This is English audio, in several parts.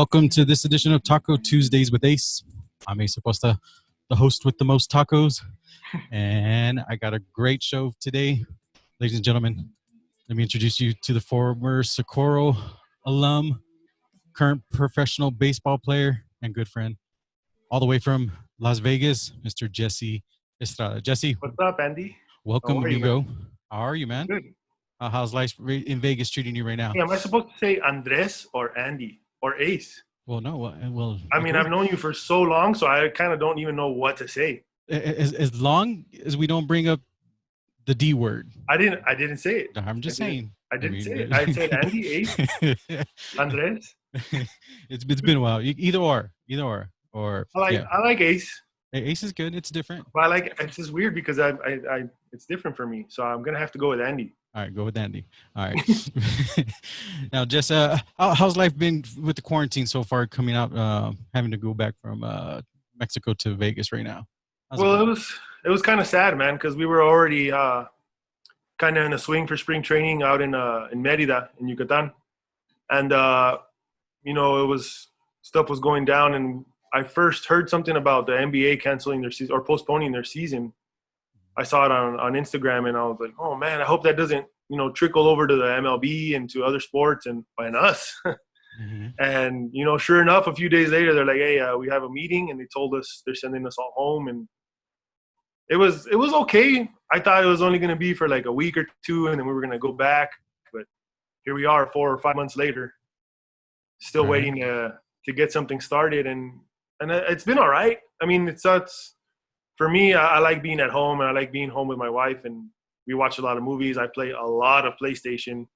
welcome to this edition of Taco Tuesdays with Ace. I'm Ace Acosta, the host with the most tacos, and I got a great show today. Ladies and gentlemen, let me introduce you to the former Socorro alum, current professional baseball player, and good friend, all the way from Las Vegas, Mr. Jesse Estrada. Jesse. What's up, Andy? Welcome, How are you, amigo. man? How are you, man? Good. How's life in Vegas treating you right now? Hey, am I supposed to say Andres or Andy or Ace? Well, no. Well, I mean, I've known you for so long, so I kind of don't even know what to say. As long as we don't bring up the D word. I didn't say it. I'm just saying. I didn't say it. I said Andy, Ace, Andres. It's been a while. Either or. I like Ace. Ace is good. It's different. But it's just weird because I it's different for me. So I'm gonna have to go with Andy. All right, go with Andy. All right. Now, Jess, how's life been with the quarantine so far? Coming out, having to go back from Mexico to Vegas right now. It was kind of sad, man, because we were already kind of in a swing for spring training out in Mérida in Yucatan, and stuff was going down, and I first heard something about the NBA canceling their season or postponing their season. I saw it on Instagram, and I was like, oh man, I hope that doesn't trickle over to the MLB and to other sports and us. Mm-hmm. And sure enough, a few days later, they're like, hey, we have a meeting, and they told us they're sending us all home, and it was okay. I thought it was only going to be for like a week or two, and then we were going to go back. But here we are 4 or 5 months later, still waiting to get something started, and it's been all right. I mean, it's for me, I like being at home, and I like being home with my wife, and we watch a lot of movies. I play a lot of PlayStation,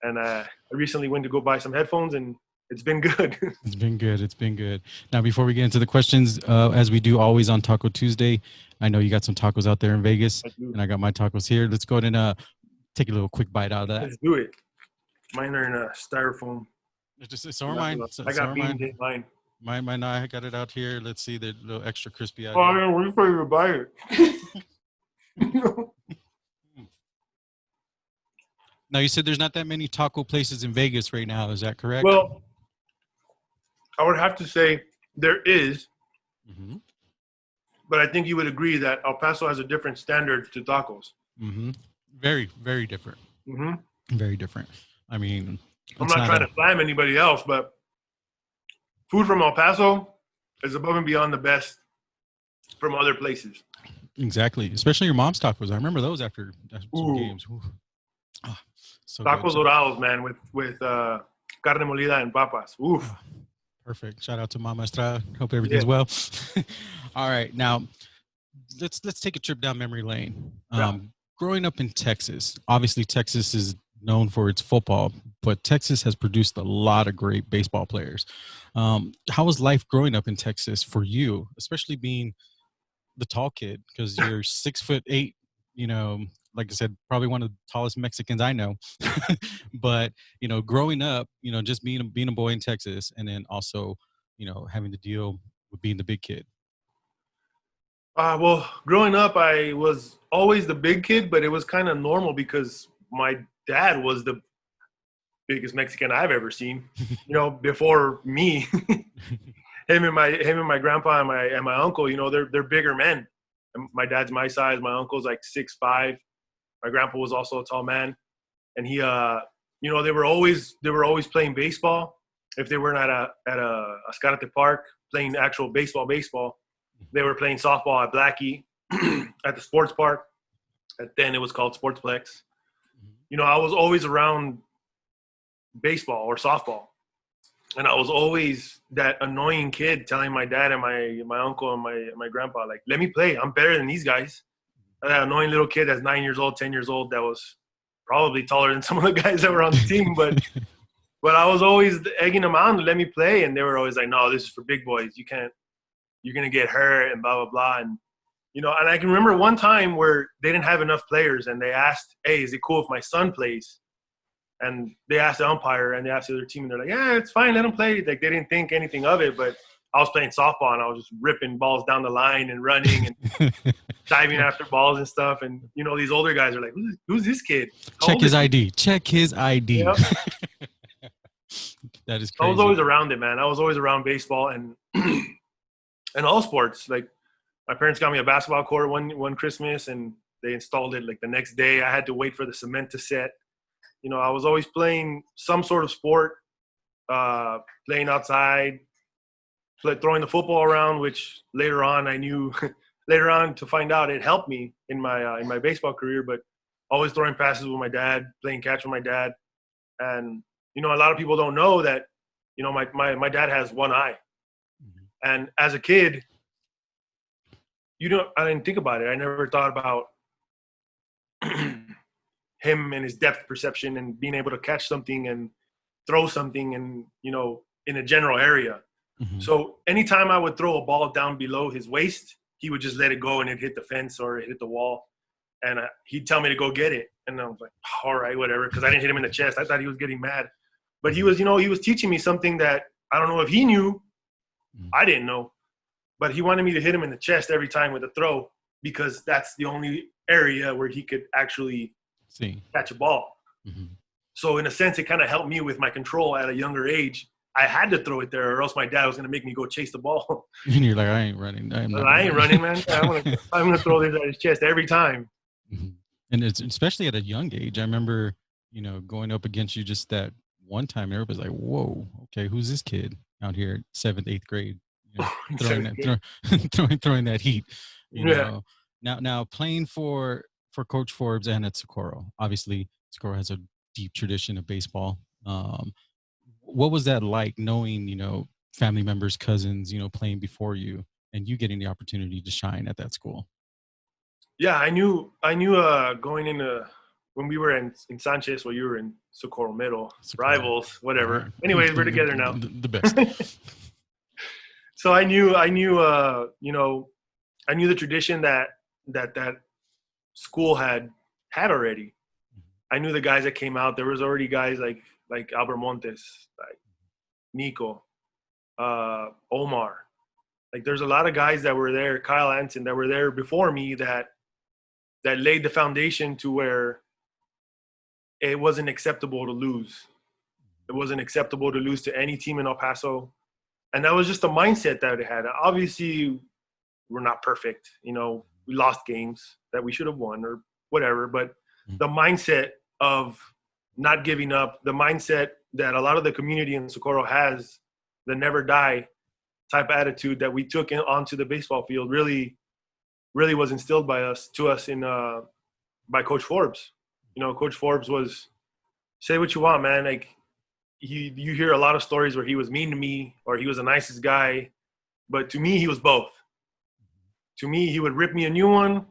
and I recently went to go buy some headphones, and it's been good. It's been good. Now, before we get into the questions, as we do always on Taco Tuesday, I know you got some tacos out there in Vegas, and I got my tacos here. Let's go ahead and take a little quick bite out of that. Let's do it. Mine are in a styrofoam. So are mine. I got beans in mine. Mine, I got it out here. Let's see, they're a little extra crispy out here. Yeah, we're ready to buy it. Now, you said there's not that many taco places in Vegas right now. Is that correct? Well, I would have to say there is. Mm-hmm. But I think you would agree that El Paso has a different standard to tacos. Mm-hmm. Very, very different. Mm-hmm. Very different. I mean, I'm not trying to slam anybody else, but food from El Paso is above and beyond the best from other places. Exactly. Especially your mom's tacos. I remember those after some games. Oh, so tacos dorados, man, with carne molida and papas. Oof. Oh, perfect. Shout out to Mama Estrada. Hope everything's well. All right. Now, let's take a trip down memory lane. Growing up in Texas, obviously Texas is known for its football, but Texas has produced a lot of great baseball players. How was life growing up in Texas for you, especially being the tall kid? Because you're 6'8", like I said, probably one of the tallest Mexicans I know. But, growing up, just being a boy in Texas, and then also, having to deal with being the big kid. Well, growing up, I was always the big kid, but it was kind of normal because my dad was the biggest Mexican I've ever seen, before me. him and my grandpa and my uncle, they're bigger men. My dad's my size. My uncle's like 6'5". My grandpa was also a tall man, and he, they were always playing baseball. If they weren't at a Ascarate Park playing actual baseball, they were playing softball at Blackie at the sports park. Then it was called Sportsplex. I was always around baseball or softball, and I was always that annoying kid telling my dad and my uncle and my grandpa, like, let me play. I'm better than these guys. That annoying little kid that's 9 years old, 10 years old, that was probably taller than some of the guys that were on the team, but I was always egging them on to let me play, and they were always like, no, this is for big boys. You can't. You're gonna get hurt and blah blah blah. And and I can remember one time where they didn't have enough players, and they asked, hey, is it cool if my son plays? And they asked the umpire, and they asked the other team, and they're like, yeah, it's fine, let him play. Like, they didn't think anything of it, but I was playing softball, and I was just ripping balls down the line and running and diving after balls and stuff. And these older guys are like, who's this kid? Check his ID. Check his ID. Yep. That is I was crazy. always around it, man. I was always around baseball and and all sports. Like my parents got me a basketball court one Christmas, and they installed it like the next day. I had to wait for the cement to set. You know, I was always playing some sort of sport, playing outside, throwing the football around, which later on I knew later on to find out it helped me in my baseball career. But always throwing passes with my dad, playing catch with my dad, and you know, a lot of people don't know that. You know, my dad has one eye, and as a kid, I didn't think about it. I never thought about him and his depth perception and being able to catch something and throw something and, you know, in a general area. Mm-hmm. So anytime I would throw a ball down below his waist, he would just let it go and it hit the fence or it hit the wall. And he'd tell me to go get it. And I was like, all right, whatever. Cause I didn't hit him in the chest. I thought he was getting mad, but he was, you know, he was teaching me something that I don't know if he knew. I didn't know, but he wanted me to hit him in the chest every time with a throw because that's the only area where he could actually catch a ball. Mm-hmm. So in a sense, it kind of helped me with my control at a younger age. I had to throw it there or else my dad was going to make me go chase the ball. And you're like, I ain't running. I ain't running, man. I'm going to throw this at his chest every time. Mm-hmm. And it's especially at a young age. I remember, you know, going up against you just that one time, everybody's like, whoa, okay, who's this kid out here, 7th, 8th grade, you know, throwing that heat, you know. Now playing for Coach Forbes and at Socorro. Obviously, Socorro has a deep tradition of baseball. What was that like, knowing, you know, family members, cousins, you know, playing before you and you getting the opportunity to shine at that school? Yeah, I knew going into when we were in Sanchez, while you were in Socorro Middle, rivals, whatever. Right. Anyways, we're together now. The best. So I knew, you know, I knew the tradition that school had already. I knew the guys that came out. There was already guys like Albert Montes, like Nico, Omar. Like there's a lot of guys that were there, Kyle Anson, that were there before me that laid the foundation to where it wasn't acceptable to lose. It wasn't acceptable to lose to any team in El Paso. And that was just the mindset that it had. Obviously, we're not perfect. You know, we lost games that we should have won or whatever. But the mindset of not giving up, the mindset that a lot of the community in Socorro has, the never die type attitude that we took onto the baseball field really was instilled by Coach Forbes. You know, Coach Forbes was, say what you want, man. Like you hear a lot of stories where he was mean to me or he was the nicest guy, but to me, he was both. To me, he would rip me a new one,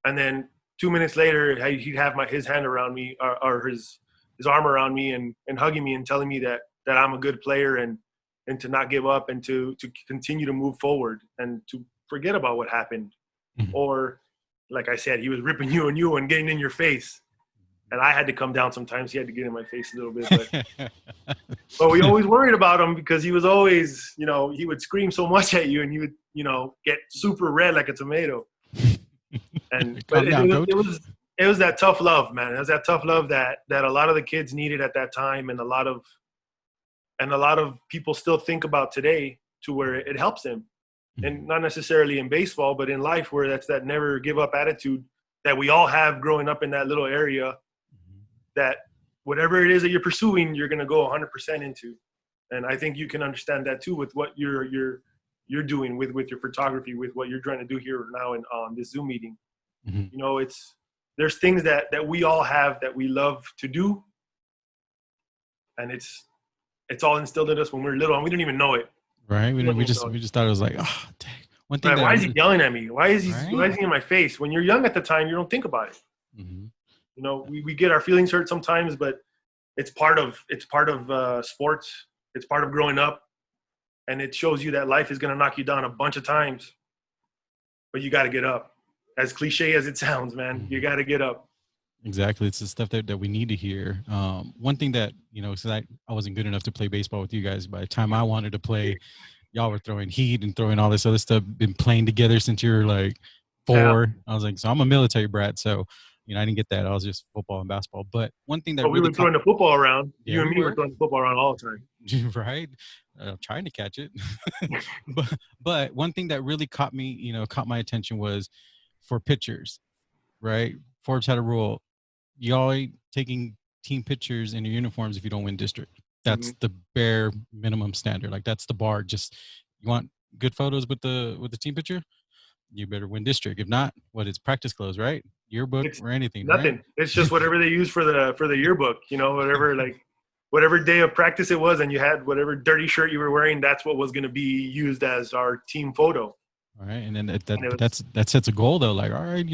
and then 2 minutes later, he'd have his hand around me or his arm around me and hugging me and telling me that I'm a good player and to not give up and to continue to move forward and to forget about what happened. Mm-hmm. Or, like I said, he was ripping you a new one, getting in your face. And I had to come down sometimes. He had to get in my face a little bit. But we always worried about him because he was always, you know, he would scream so much at you and you would, you know, get super red like a tomato. And but it was that tough love, man. It was that tough love that a lot of the kids needed at that time, and a lot of people still think about today, to where it helps them. And not necessarily in baseball, but in life, where that's that never give up attitude that we all have growing up in that little area, that whatever it is that you're pursuing, you're going to go 100% into. And I think you can understand that too with what you're doing with your photography, with what you're trying to do here now on this Zoom meeting. Mm-hmm. You know, there's things that we all have that we love to do. And it's all instilled in us when we were little, and we didn't even know it. Right. We just thought it was like, oh, dang. One thing. Right, why is he yelling at me? Why is he in my face? When you're young at the time, you don't think about it. Mm-hmm. You know, we get our feelings hurt sometimes, but it's part of sports. It's part of growing up, and it shows you that life is going to knock you down a bunch of times, but you got to get up. As cliche as it sounds, man, you got to get up. Exactly. It's the stuff that we need to hear. One thing that, you know, since I wasn't good enough to play baseball with you guys, by the time I wanted to play, y'all were throwing heat and throwing all this other stuff, been playing together since you were like 4. Yeah. I was like, so I'm a military brat. So I didn't get that. I was just football and basketball. But one thing that But we really were caught, throwing the football around. yeah, You and we me were were throwing the football around all the time. right, trying to catch it. but one thing that really caught me, caught my attention was for pictures, right? Forbes had a rule: y'all ain't taking team pictures in your uniforms if you don't win district. That's the bare minimum standard. Like that's the bar. Just you want good photos with the team picture, you better win district. If not, what is practice clothes, right? Yearbook It's or anything, right? nothing. It's just whatever they use for the yearbook. Whatever day of practice it was, and you had whatever dirty shirt you were wearing. That's what was going to be used as our team photo. All right, and then that sets a goal though. Like, all right,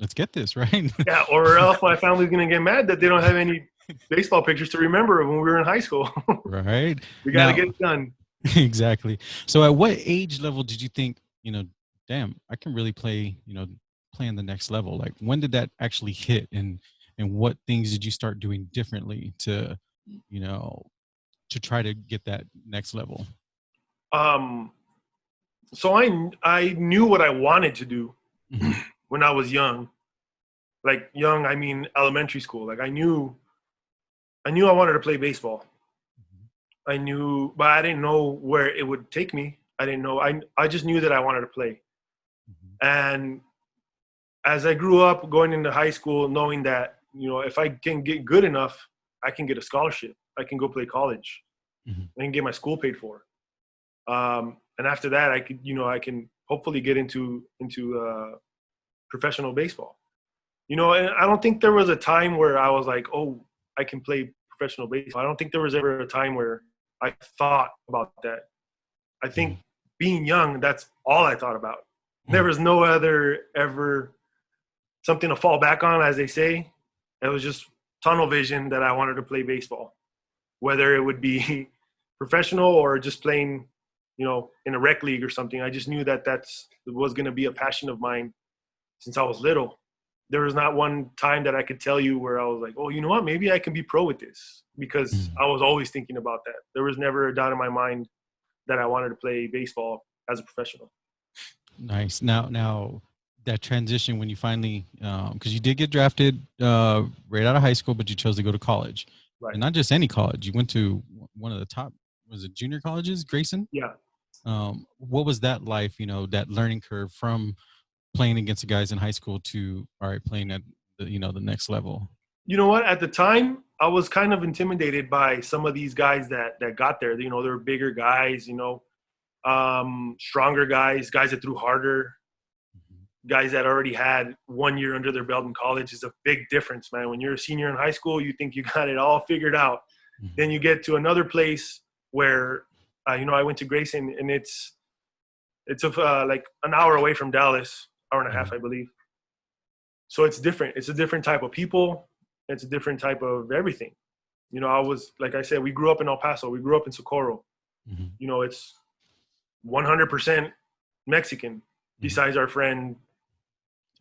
let's get this right. Yeah, or else my family's going to get mad that they don't have any baseball pictures to remember when we were in high school. Right. We got to get it done. Exactly. So, at what age level did you think, damn, I can really play, play in the next level? Like, when did that actually hit, and what things did you start doing differently to, to try to get that next level? So I knew what I wanted to do when I was young. Like young, I mean elementary school. Like I knew I wanted to play baseball. I knew, but I didn't know where it would take me. I didn't know. I just knew that I wanted to play. And as I grew up going into high school, knowing that, if I can get good enough, I can get a scholarship. I can go play college. I can get my school paid for. And after that, I can hopefully get into professional baseball. And I don't think there was a time where I was like, oh, I can play professional baseball. I don't think there was ever a time where I thought about that. I think being young, that's all I thought about. There was no other ever something to fall back on, as they say. It was just tunnel vision that I wanted to play baseball, whether it would be professional or just playing, in a rec league or something. I just knew that was going to be a passion of mine since I was little. There was not one time that I could tell you where I was like, oh, you know what, maybe I can be pro with this, because I was always thinking about that. There was never a doubt in my mind that I wanted to play baseball as a professional. Nice. Now that transition when you finally, because you did get drafted right out of high school, but you chose to go to college, right? And not just any college. You went to one of the top, was it junior colleges, Grayson? Yeah. What was that life? That learning curve from playing against the guys in high school to playing at the next level. You know what? At the time, I was kind of intimidated by some of these guys that got there. They were bigger guys. Stronger guys that threw harder, guys that already had 1 year under their belt in college. Is a big difference, man. When you're a senior in high school, you think you got it all figured out. Then you get to another place where, I went to Grayson, and it's like an hour away from Dallas, hour and a half, I believe. So it's different. It's a different type of people. It's a different type of everything. I was, like I said, we grew up in El Paso. We grew up in Socorro. It's 100% Mexican, besides our friend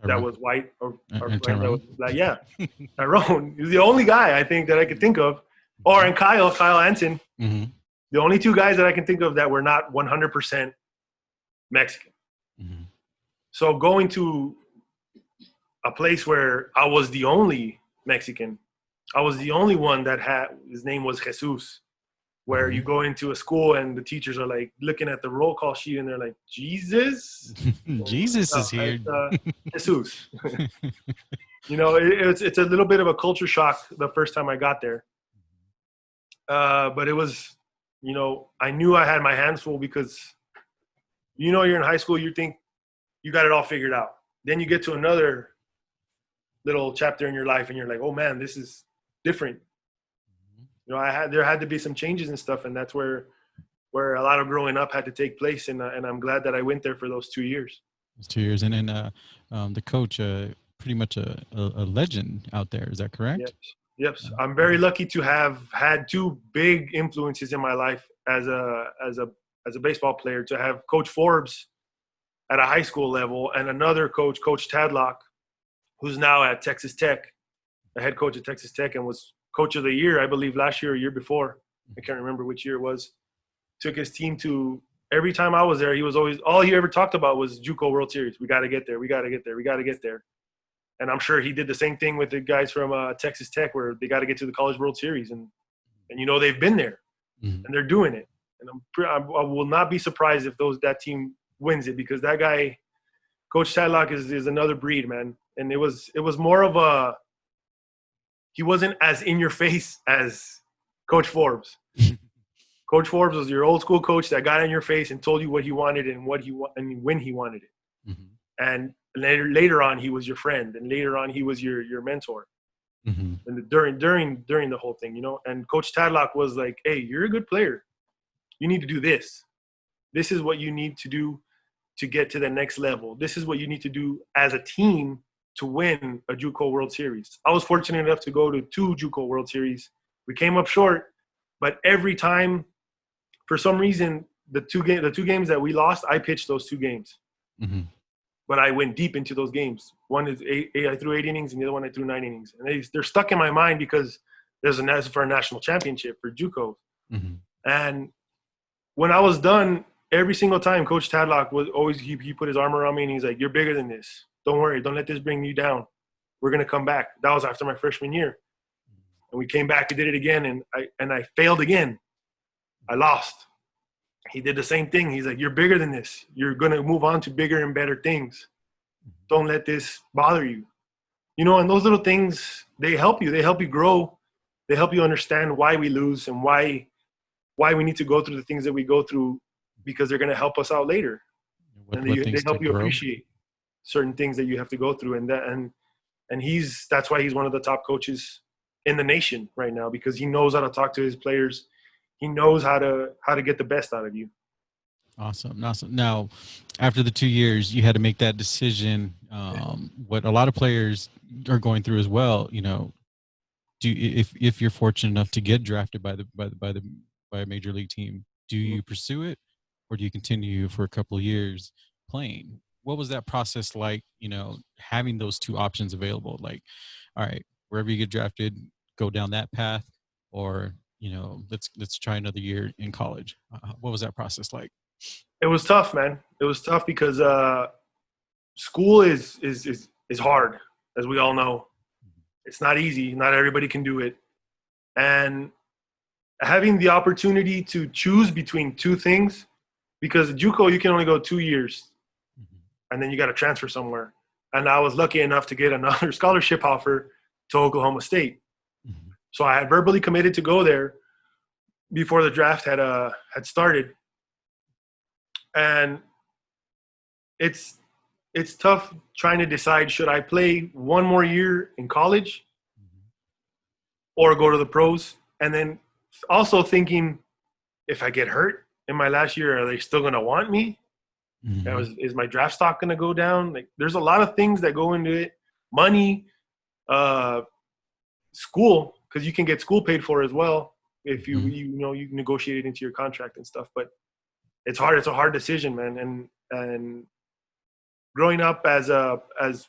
that was white, or our friend that was black. Yeah, Tyrone. He was the only guy I think that I could think of. And Kyle Anson. The only two guys that I can think of that were not 100% Mexican. So going to a place where I was the only Mexican, I was the only one that his name was Jesus, where you go into a school and the teachers are like looking at the roll call sheet and they're like, Jesus? Jesus is here. Jesus. It's a little bit of a culture shock the first time I got there. But it was, I knew I had my hands full, because, you're in high school, you think you got it all figured out. Then you get to another little chapter in your life and you're like, oh man, this is different. There had to be some changes and stuff, and that's where a lot of growing up had to take place, and I'm glad that I went there for those 2 years. Those 2 years, and then the coach, pretty much a legend out there. Is that correct? Yes. I'm very lucky to have had two big influences in my life as a baseball player, to have Coach Forbes at a high school level, and another coach, Coach Tadlock, who's now at Texas Tech, the head coach at Texas Tech, and was coach of the year, I believe, last year or year before. I can't remember which year it was. Took his team to, every time I was there, he was always, all he ever talked about was JUCO World Series. We got to get there. We got to get there. We got to get there. And I'm sure he did the same thing with the guys from Texas Tech, where they got to get to the College World Series, and they've been there, and they're doing it. And I will not be surprised if that team wins it, because that guy, Coach Tadlock, is another breed, man. And it was more of he wasn't as in your face as Coach Forbes. Coach Forbes was your old school coach that got in your face and told you what he wanted and when he wanted it. And later on, he was your friend, and later on, he was your mentor. And during the whole thing, and Coach Tadlock was like, "Hey, you're a good player. You need to do this. This is what you need to do to get to the next level. This is what you need to do as a team to win a JUCO World Series." I was fortunate enough to go to 2 JUCO World Series. We came up short, but every time, for some reason, the two games that we lost, I pitched those 2 games. But I went deep into those games. One is I threw 8 innings, and the other one I threw 9 innings. And they're stuck in my mind because there's for a national championship for JUCO. And when I was done, every single time, Coach Tadlock was always, he put his arm around me, and he's like, "You're bigger than this. Don't worry. Don't let this bring you down. We're going to come back." That was after my freshman year. And we came back and did it again, and I failed again. I lost. He did the same thing. He's like, "You're bigger than this. You're going to move on to bigger and better things. Don't let this bother you." And those little things, they help you. They help you grow. They help you understand why we lose and why we need to go through the things that we go through, because they're going to help us out later. They help you appreciate certain things that you have to go through. And that's why he's one of the top coaches in the nation right now, because he knows how to talk to his players. He knows how to get the best out of you. Awesome. Now, after the 2 years, you had to make that decision. What a lot of players are going through as well. If you're fortunate enough to get drafted by a major league team, do you pursue it, or do you continue for a couple of years playing? What was that process like? Having those 2 options available. Like, all right, wherever you get drafted, go down that path, or let's try another year in college. What was that process like? It was tough, man. It was tough because school is hard, as we all know. It's not easy. Not everybody can do it. And having the opportunity to choose between 2 things, because at JUCO you can only go 2 years, and then you got to transfer somewhere. And I was lucky enough to get another scholarship offer to Oklahoma State. So I had verbally committed to go there before the draft had started. And it's tough trying to decide, should I play 1 more year in college or go to the pros? And then also thinking, if I get hurt in my last year, are they still going to want me? Is my draft stock going to go down? Like, there's a lot of things that go into it. Money, school, because you can get school paid for as well if you negotiate it into your contract and stuff. But it's hard. It's a hard decision, man. And growing up as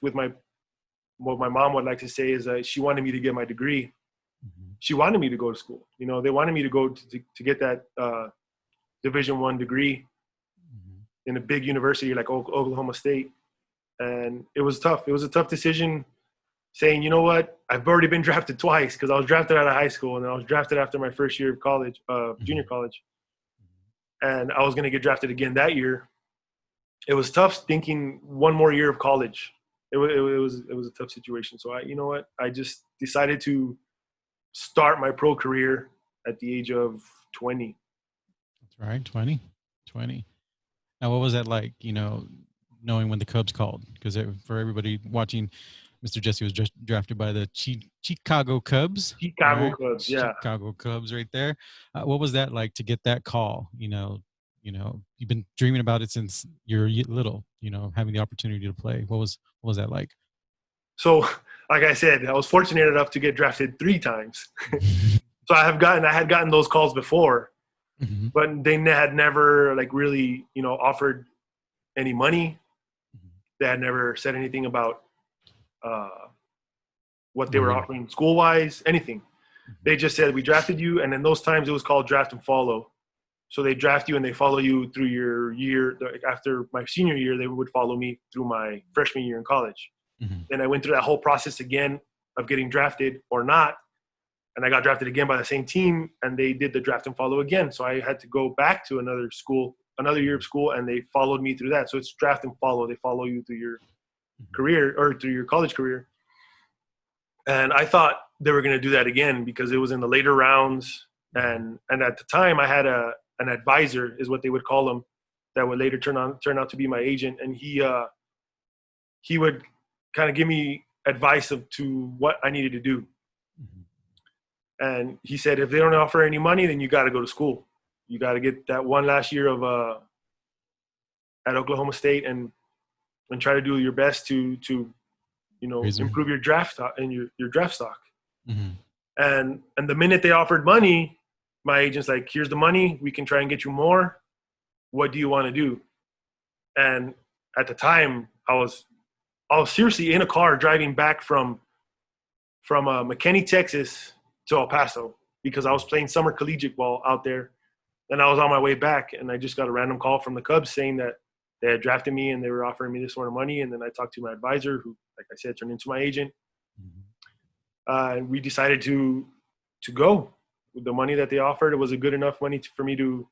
with what my mom would like to say is she wanted me to get my degree. She wanted me to go to school. They wanted me to go to get that Division I degree in a big university like Oklahoma State. And it was tough. It was a tough decision, saying, you know what, I've already been drafted twice, because I was drafted out of high school, and then I was drafted after my first year of college, junior college. And I was going to get drafted again that year. It was tough thinking 1 more year of college. It was a tough situation. So I just decided to start my pro career at the age of 20. That's right. 20. Now, what was that like, knowing when the Cubs called? Because for everybody watching, Mr. Jesse was just drafted by the Chicago Cubs. Cubs, yeah. Chicago Cubs right there. What was that like to get that call? You've been dreaming about it since you're little, having the opportunity to play. What was that like? So, like I said, I was fortunate enough to get drafted 3 times. So I had gotten those calls before, but they had never really, offered any money. They had never said anything about what they were offering school-wise, anything. They just said, we drafted you, and in those times it was called draft and follow. So they draft you and they follow you through your year. After my senior year, they would follow me through my freshman year in college. Mm-hmm. Then I went through that whole process again of getting drafted or not. And I got drafted again by the same team, and they did the draft and follow again. So I had to go back to another school, another year of school, and they followed me through that. So it's draft and follow. They follow you through your career or through your college career. And I thought they were going to do that again because it was in the later rounds. And at the time I had an advisor, is what they would call him, that would later turn out to be my agent. And he would kind of give me advice to what I needed to do. And he said, if they don't offer any money, then you got to go to school. You got to get that one last year of at Oklahoma State and try to do your best to improve your draft stock and your draft stock. Mm-hmm. And the minute they offered money, my agent's like, here's the money. We can try and get you more. What do you want to do? And at the time, I was seriously in a car driving back from McKinney, Texas to El Paso because I was playing summer collegiate ball out there. And I was on my way back, and I just got a random call from the Cubs saying that they had drafted me and they were offering me this sort of money. And then I talked to my advisor, who, like I said, turned into my agent. And we decided to go with the money that they offered. It was a good enough money for me to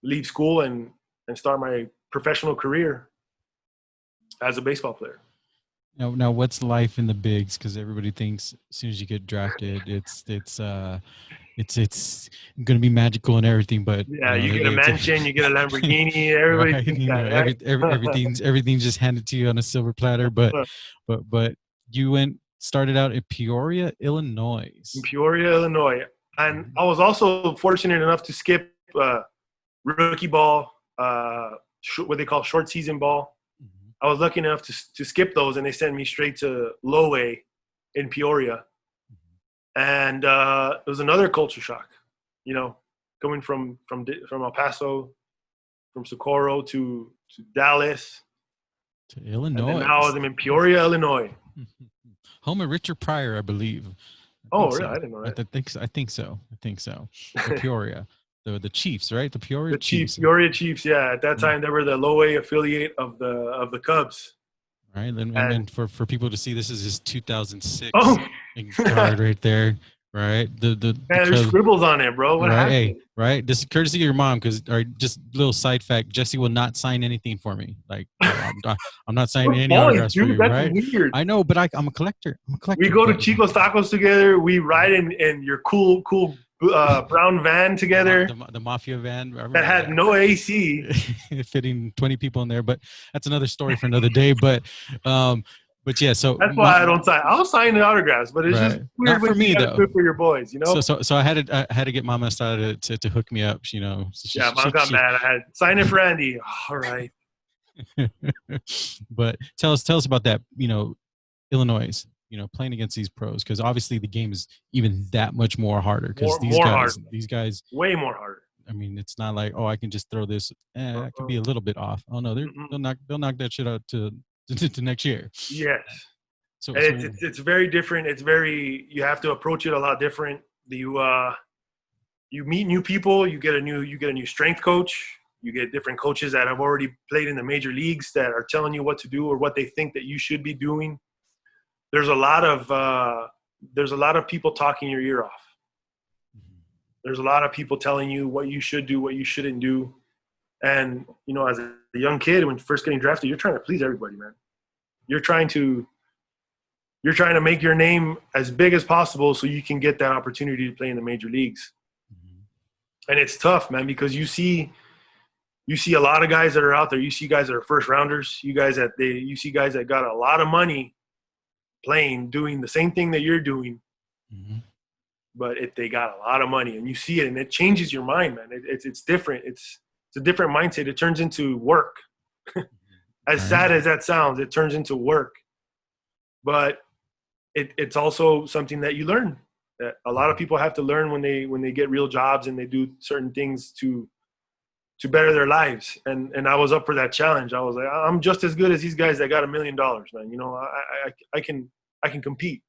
leave school and start my professional career as a baseball player. Now, what's life in the bigs? Because everybody thinks as soon as you get drafted, it's going to be magical and everything. But yeah, you get a mansion, you get a Lamborghini. Everybody right, thinks that, right? everything's just handed to you on a silver platter. But you started out in Peoria, Illinois. In Peoria, Illinois, and I was also fortunate enough to skip rookie ball, what they call short season ball. I was lucky enough to skip those, and they sent me straight to low A in Peoria. And it was another culture shock, coming from El Paso, from Socorro to Dallas. To Illinois. And now I'm in Peoria, Illinois. Home of Richard Pryor, I believe. Really? I didn't know that. I think so. Peoria. The Chiefs, right? The Peoria Chiefs. Peoria Chiefs, yeah. At that time, they were the low A affiliate of the Cubs. Right, and for people to see, this is his 2006 card right there, right? There's scribbles on it, bro. What happened? Hey, right. This is courtesy of your mom, because just a little side fact: Jesse will not sign anything for me. Like I'm not signing any autographs for you, that's right? Weird. I know, but I'm a collector. We go to Chico's Tacos together. We ride in your cool brown van together. The Mafia van that had no AC, fitting 20 people in there. But that's another story for another day. But yeah, so that's why I don't sign. I'll sign the autographs, but it's just weird. Not for me though. Good for your boys, So I had to get Mama Estrada to hook me up, So Mom got mad. I had sign it for Andy. All right. But tell us about that. Illinois. Playing against these pros, because obviously the game is even that much more harder. Because these guys, way more harder. I mean, it's not like, I can just throw this. I can be a little bit off. Oh no, they'll knock that shit out to next year. Yes. So it's very different. You have to approach it a lot different. You meet new people. You get a new strength coach. You get different coaches that have already played in the major leagues that are telling you what to do or what they think that you should be doing. There's a lot of people talking your ear off. There's a lot of people telling you what you should do, what you shouldn't do. And, as a young kid, when first getting drafted, you're trying to please everybody, man. You're trying to make your name as big as possible so you can get that opportunity to play in the major leagues. And it's tough, man, because you see a lot of guys that are out there. You see guys that are first rounders. You see guys that got a lot of money playing, doing the same thing that you're doing, but they got a lot of money, and you see it, and it changes your mind, man. It's different. It's a different mindset. It turns into work. As sad as that sounds, it turns into work. But it's also something that you learn. That a lot of people have to learn when they get real jobs and they do certain things to better their lives. And I was up for that challenge. I was like, I'm just as good as these guys that got $1 million, man. I can compete,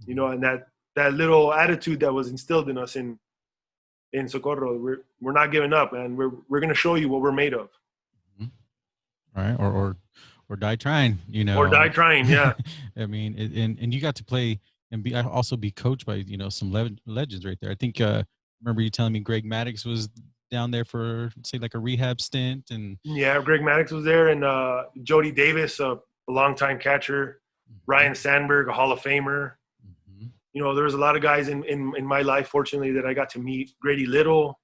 and that little attitude that was instilled in us in Socorro, we're not giving up, man. We're going to show you what we're made of. Right. Or or die trying, you know, or die trying. Yeah. I mean, and you got to play and also be coached by, you know, some legends right there. I think, remember you telling me Greg Maddux was down there for, say, like a rehab stint, and Yeah, Greg Maddux was there, and Jody Davis, a longtime catcher, Ryan Sandberg, a Hall of Famer. mm-hmm. You know, there was a lot of guys in my life, fortunately, that I got to meet. Grady Little,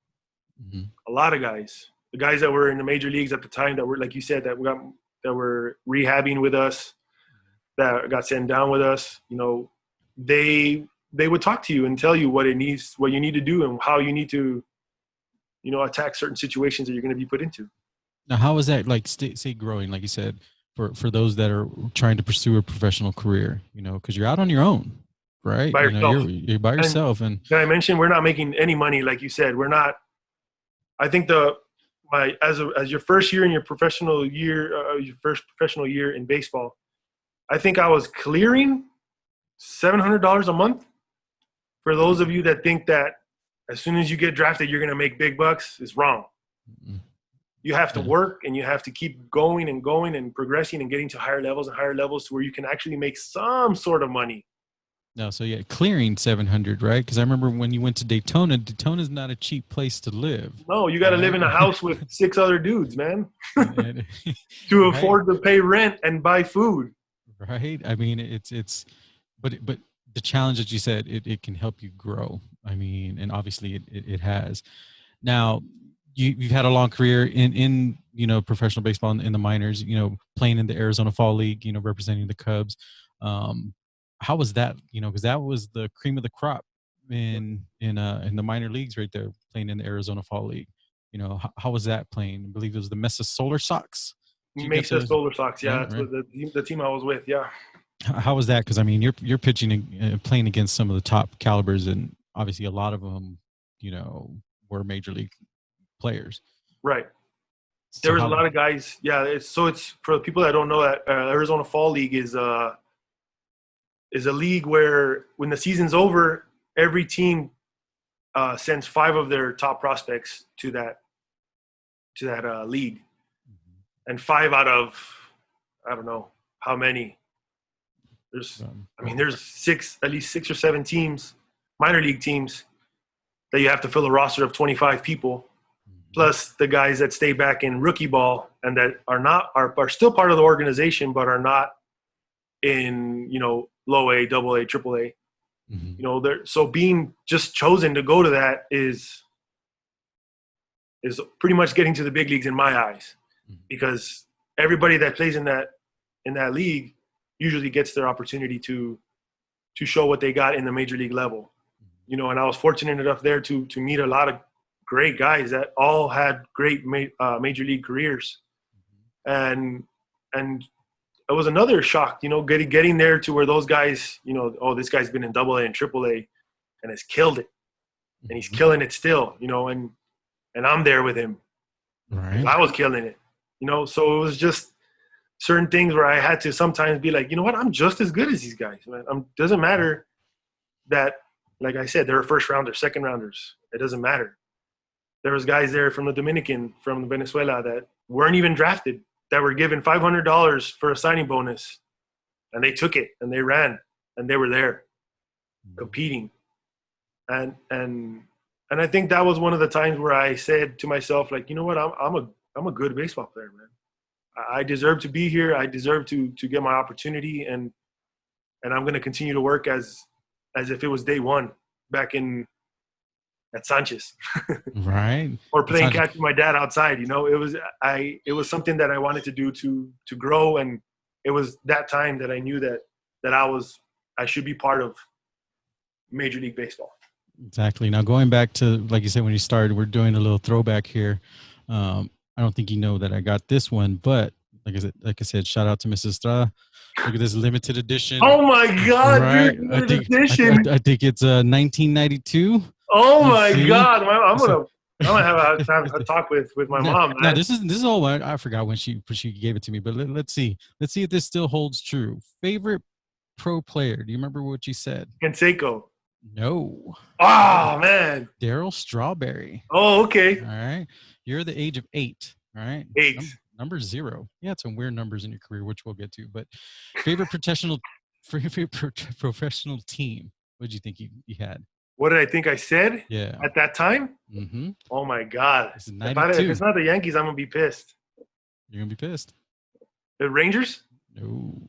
Mm-hmm. a lot of guys. The guys that were in the major leagues at the time that were, like you said, that were rehabbing with us, that got sent down with us. You know, they would talk to you and tell you what you need to do, and how you need to, you know, attack certain situations that you're going to be put into. Now, how is that, like, say growing, like you said, for those that are trying to pursue a professional career, you know, because you're out on your own, right? By You know, yourself. you're by yourself, and can I mention, we're not making any money, like you said. We're not. I think as your first year in your professional year, your first professional year in baseball, I think I was clearing $700 a month. For those of you that think that as soon as you get drafted, you're going to make big bucks, is wrong. You have to work, and you have to keep going and going and progressing and getting to higher levels and higher levels to where you can actually make some sort of money. No, so yeah, clearing 700, right? Because I remember when you went to Daytona. Daytona's not a cheap place to live. No, you got to live in a house with 6 other dudes, man, to to afford to pay rent and buy food. Right. I mean, but the challenge that you said, it can help you grow. I mean, and obviously it has. Now, you've had a long career in you know, professional baseball in the minors, you know, playing in the Arizona Fall League, you know, representing the Cubs. How was that? You know, because that was the cream of the crop in the minor leagues right there, playing in the Arizona Fall League. You know, how was that playing? I believe it was the Mesa Solar Sox. Mesa Solar Sox, yeah, that's right? the team I was with, yeah. How was that? Because I mean, you're pitching and playing against some of the top calibers, and obviously a lot of them, you know, were major league players. Right. There was a lot of guys. Yeah. It's for the people that don't know, that Arizona Fall League is a league where when the season's over, every team sends 5 of their top prospects to that league, and 5 out of, I don't know how many. There's at least 6 or 7 teams, minor league teams, that you have to fill a roster of 25 people, plus the guys that stay back in rookie ball and that are still part of the organization, but are not in, you know, low A, double A, triple A. You know, so being just chosen to go to that is pretty much getting to the big leagues in my eyes, because everybody that plays in that league usually gets their opportunity to show what they got in the major league level. You know, and I was fortunate enough there to meet a lot of great guys that all had great major league careers. And it was another shock, you know, getting there to where those guys, you know, oh, this guy's been in double A and triple A and has killed it. And he's killing it still, you know, and I'm there with him. Right. I was killing it, you know, so it was just certain things where I had to sometimes be like, you know what, I'm just as good as these guys, man. Doesn't matter that, like I said, they're first rounders, second rounders. It doesn't matter. There was guys there from the Dominican, from Venezuela, that weren't even drafted, that were given $500 for a signing bonus, and they took it and they ran and they were there competing. And I think that was one of the times where I said to myself, like, you know what, I'm a good baseball player, man. I deserve to be here. I deserve to get my opportunity, and I'm going to continue to work as if it was day one back at Sanchez. Right. Or playing catch with my dad outside. You know, it was something that I wanted to do to grow, and it was that time that I knew that I should be part of Major League Baseball. Exactly. Now, going back to, like you said, when you started, we're doing a little throwback here. I don't think you know that I got this one, but like I said, shout out to Mr. Estrada. Look at this limited edition. Oh my God, right? dude! I think it's 1992. Oh my God! I'm gonna have a talk with my mom. Man. No, this is all. I forgot when she gave it to me, but let's see if this still holds true. Favorite pro player? Do you remember what you said? Canseco. No. Oh man. Darryl Strawberry. Oh, okay. All right. You're the age of 8. All right. 8. Number 0. You had some weird numbers in your career, which we'll get to. But favorite professional team. What did you think you had? What did I think I said Yeah. at that time? Mm-hmm. Oh my God! This is If 92. it's not the Yankees, I'm gonna be pissed. You're gonna be pissed. The Rangers? No.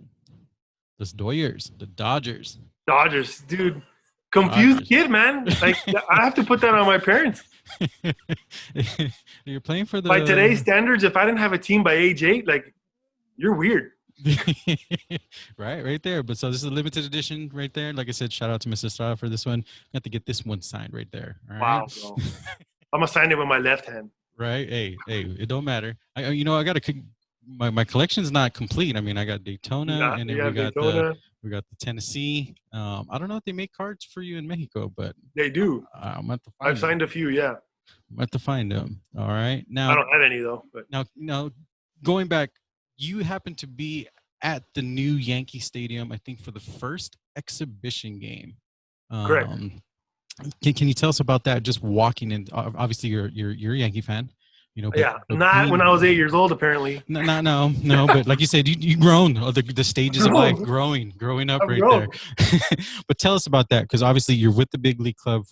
The Doyers, the Dodgers. Dodgers, dude. Confused kid, man. Like I have to put that on my parents. You're playing for the. By today's standards, if I didn't have a team by age 8, like you're weird. right there. But so this is a limited edition right there. Like I said, shout out to Mr. Estrada for this one. I have to get this one signed right there. All right? Wow, bro. I'm gonna sign it with my left hand. Right. Hey, it don't matter. I got to. My collection's not complete. I mean, I got Daytona, and then we got the Tennessee. I don't know if they make cards for you in Mexico, but they do. I've signed a few. Yeah. I'm about to find them. All right. Now I don't have any though. But now, going back, you happen to be at the new Yankee Stadium, I think, for the first exhibition game. Correct. Can you tell us about that? Just walking in. Obviously, you're a Yankee fan. But not when I was 8 years old, apparently. No. But like you said, you grown the stages of life, growing up right there. But tell us about that, because obviously you're with the big league club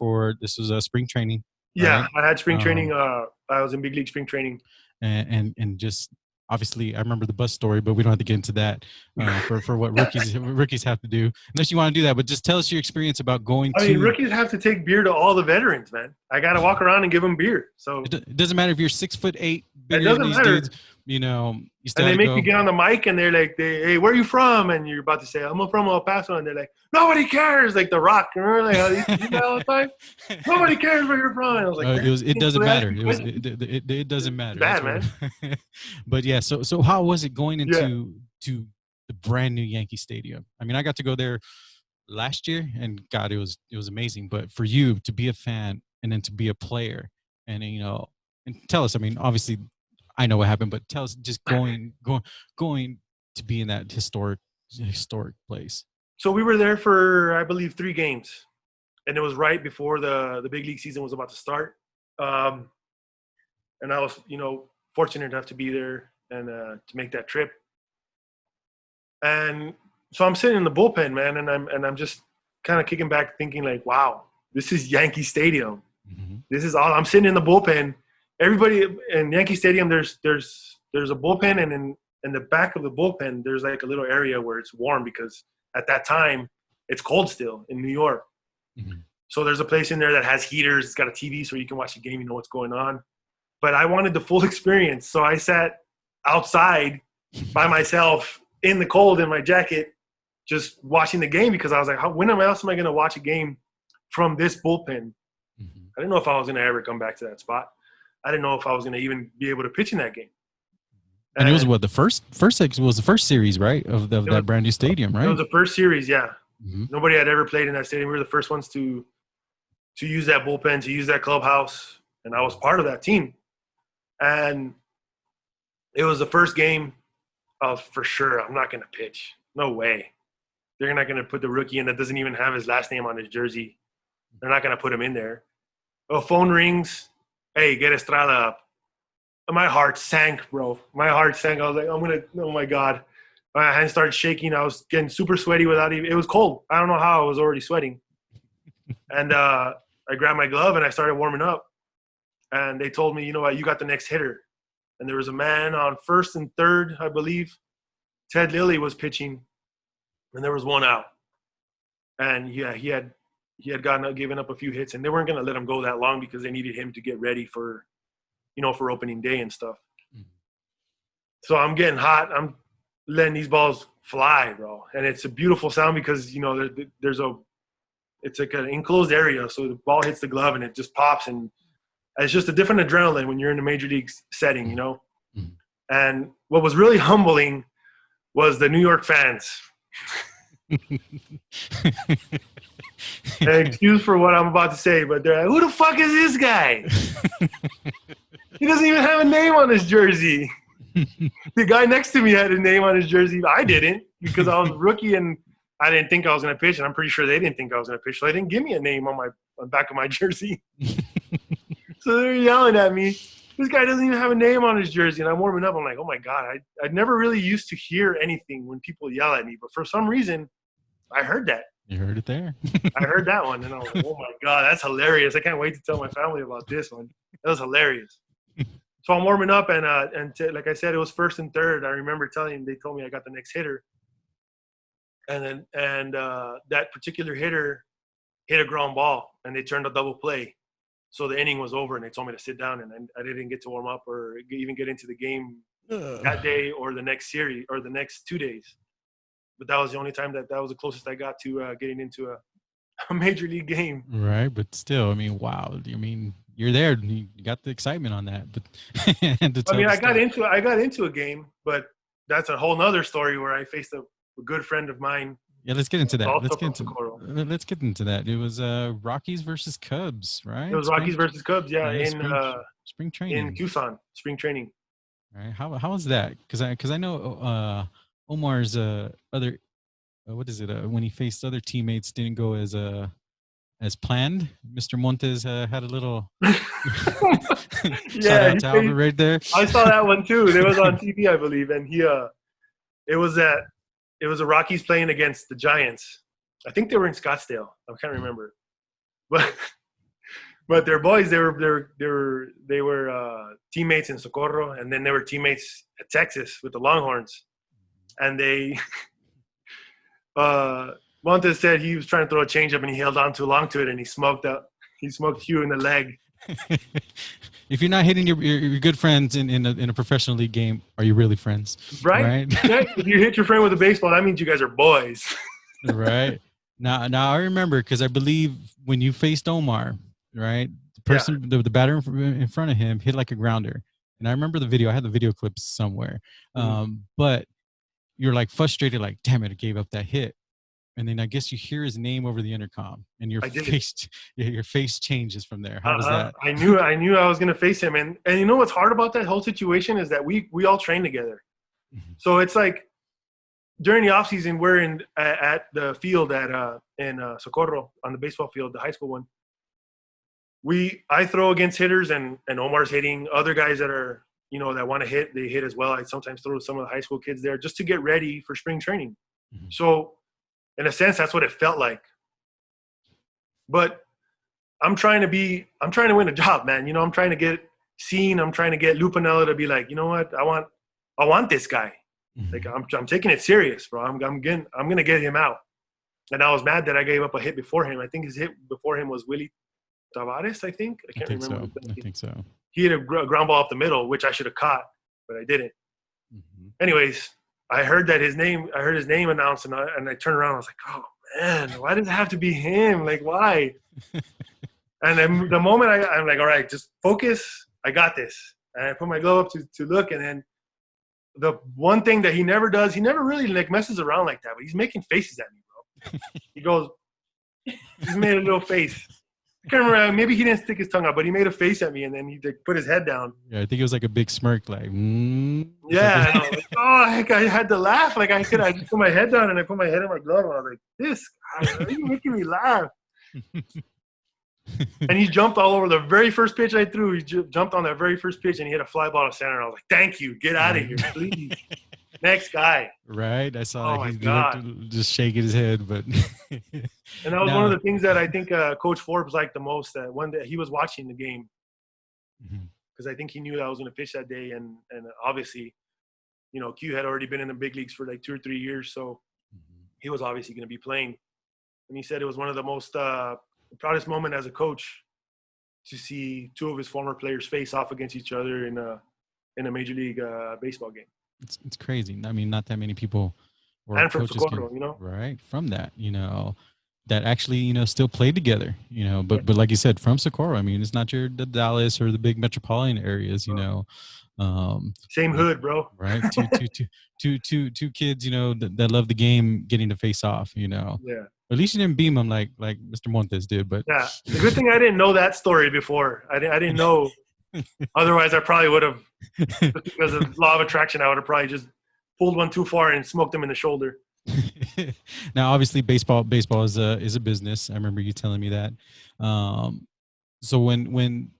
this was a spring training. Yeah, right? I had spring training. I was in big league spring training. And just obviously, I remember the bus story, but we don't have to get into that for what rookies have to do, unless you want to do that. But just tell us your experience about going. I mean, rookies have to take beer to all the veterans, man. I got to walk around and give them beer. So it doesn't matter if you're 6'8", bigger it doesn't than these matter. dudes. You still. And they make you get on the mic, and they're like, "Hey, where are you from?" And you're about to say, "I'm from El Paso," and they're like, "Nobody cares." Like The Rock, remember? Like, you do that all the time. Nobody cares where you're from. And I was like, it doesn't matter. It doesn't matter. Bad, man. But yeah, so how was it going into to the brand new Yankee Stadium? I mean, I got to go there last year, and God, it was amazing. But for you to be a fan and then to be a player, and and tell us. I mean, obviously, I know what happened, but tell us just going to be in that historic place. So we were there for, I believe, 3 games, and it was right before the big league season was about to start. And I was, fortunate enough to be there and to make that trip. And so I'm sitting in the bullpen, man, and I'm just kind of kicking back, thinking like, wow, this is Yankee Stadium. Mm-hmm. This is all. I'm sitting in the bullpen. Everybody in Yankee Stadium, there's a bullpen, and in the back of the bullpen, there's like a little area where it's warm, because at that time it's cold still in New York. Mm-hmm. So there's a place in there that has heaters. It's got a TV so you can watch the game. You know what's going on. But I wanted the full experience, so I sat outside by myself in the cold in my jacket, just watching the game, because I was like, when else am I going to watch a game from this bullpen? Mm-hmm. I didn't know if I was going to ever come back to that spot. I didn't know if I was going to even be able to pitch in that game. And it was the first was the first series, right, of that brand new stadium, right? It was the first series, yeah. Mm-hmm. Nobody had ever played in that stadium. We were the first ones to use that bullpen, to use that clubhouse, and I was part of that team. And it was the first game of, for sure, I'm not going to pitch. No way. They're not going to put the rookie in that doesn't even have his last name on his jersey. They're not going to put him in there. Oh, phone rings. Hey, get Estrada up. My heart sank, bro. My heart sank. I was like, oh my God. My hands started shaking. I was getting super sweaty it was cold. I don't know how I was already sweating. And I grabbed my glove and I started warming up. And they told me, you know what, you got the next hitter. And there was a man on first and third, I believe. Ted Lilly was pitching, and there was one out. And yeah, he had given up a few hits, and they weren't going to let him go that long because they needed him to get ready for opening day and stuff. Mm-hmm. So I'm getting hot. I'm letting these balls fly, bro. And it's a beautiful sound because, it's like an enclosed area. So the ball hits the glove and it just pops. And it's just a different adrenaline when you're in a major league setting, Mm-hmm. And what was really humbling was the New York fans. Excuse for what I'm about to say, but they're like, who the fuck is this guy? He doesn't even have a name on his jersey. The guy next to me had a name on his jersey. I didn't, because I was a rookie and I didn't think I was going to pitch. And I'm pretty sure they didn't think I was going to pitch. So they didn't give me a name on the back of my jersey. So they're yelling at me. this guy doesn't even have a name on his jersey. And I'm warming up. I'm like, oh my God, I never really used to hear anything when people yell at me. But for some reason, I heard that. You heard it there. I heard that one. And I was like, oh my God, that's hilarious. I can't wait to tell my family about this one. That was hilarious. So I'm warming up. And like I said, it was first and third. I remember they told me I got the next hitter. And that particular hitter hit a ground ball, and they turned a double play. So the inning was over, and they told me to sit down, and I didn't get to warm up or even get into the game that day or the next series or the next 2 days. But that was the only time that was the closest I got to getting into a major league game. Right, but still, I mean, wow. I mean, you're there. You got the excitement on that. But I mean, I got into a game, but that's a whole nother story where I faced a good friend of mine. Yeah, let's get into that. Let's get into that. It was Rockies versus Cubs, right? It was Rockies versus Cubs, yeah, in spring training in Tucson, spring training. All right, how was that? Because I know Omar's other what is it when he faced other teammates didn't go as planned. Mr. Montes had a little shout out to Albert right there. I saw that one too. It was on TV, I believe, and it was the Rockies playing against the Giants. I think they were in Scottsdale. I can't remember, but they're boys. They were teammates in Socorro, and then they were teammates at Texas with the Longhorns. And they Montes said he was trying to throw a changeup, and he held on too long to it, and he smoked Hugh in the leg. If you're not hitting your good friends in a professional league game, are you really friends? Right? If you hit your friend with a baseball, that means you guys are boys. Right. Now I remember, because I believe when you faced Omar, right, the person, the batter in front of him hit like a grounder, and I remember the video. I had the video clips somewhere, but you're like frustrated, like, damn it, I gave up that hit. And then I guess you hear his name over the intercom, and your face changes from there. How does that? I knew I was going to face him, and you know what's hard about that whole situation is that we all train together. Mm-hmm. So it's like during the off season, we're at the field in Socorro on the baseball field, the high school one. I throw against hitters, and Omar's hitting. Other guys that are that want to hit, they hit as well. I sometimes throw some of the high school kids there just to get ready for spring training. Mm-hmm. So in a sense, that's what it felt like. But I'm trying to win a job, man. I'm trying to get seen. I'm trying to get Lupanella to be like, you know what? I want this guy. Mm-hmm. Like I'm taking it serious, bro. I'm gonna get him out. And I was mad that I gave up a hit before him. I think his hit before him was Willie Tavares. I think I can't remember. So. I think so. He hit a ground ball up the middle, which I should have caught, but I didn't. Mm-hmm. Anyways, I heard his name announced, and I turned around. I was like, oh man, why does it have to be him? Like, why? And then the moment I'm like, all right, just focus. I got this. And I put my glove up to look, and then the one thing that he never does, he never really like messes around like that, but he's making faces at me, bro. He's made a little face. I can't remember. Maybe he didn't stick his tongue out, but he made a face at me, and then he put his head down. Yeah, I think it was like a big smirk, like. Yeah, and I was like, oh, heck, I had to laugh. Like I just put my head down, and I put my head in my glove, and I was like, "This guy, why are you making me laugh?" And he jumped all over the very first pitch I threw. He jumped on that very first pitch, and he hit a fly ball to center. And I was like, "Thank you, get out of here, please." Next guy. Right, I saw he just shaking his head, but. And that was one of the things that I think Coach Forbes liked the most. That one day he was watching the game, because I think he knew that I was going to pitch that day, and obviously, Q had already been in the big leagues for like 2 or 3 years, so he was obviously going to be playing. And he said it was one of the most proudest moment as a coach to see 2 of his former players face off against each other in a major league baseball game. It's crazy. I mean, not that many people and from Socorro, right from that, that actually, still played together, but like you said, from Socorro. I mean, it's not the Dallas or the big metropolitan areas, same hood, bro. Right. Two kids, that love the game, getting to face off, Yeah. At least you didn't beam them like Mr. Montes did, but yeah. The good thing I didn't know that story before. I didn't know. Otherwise, I probably would have, because of law of attraction, I would have probably just pulled one too far and smoked him in the shoulder. Now, obviously, baseball is a business. I remember you telling me that. So when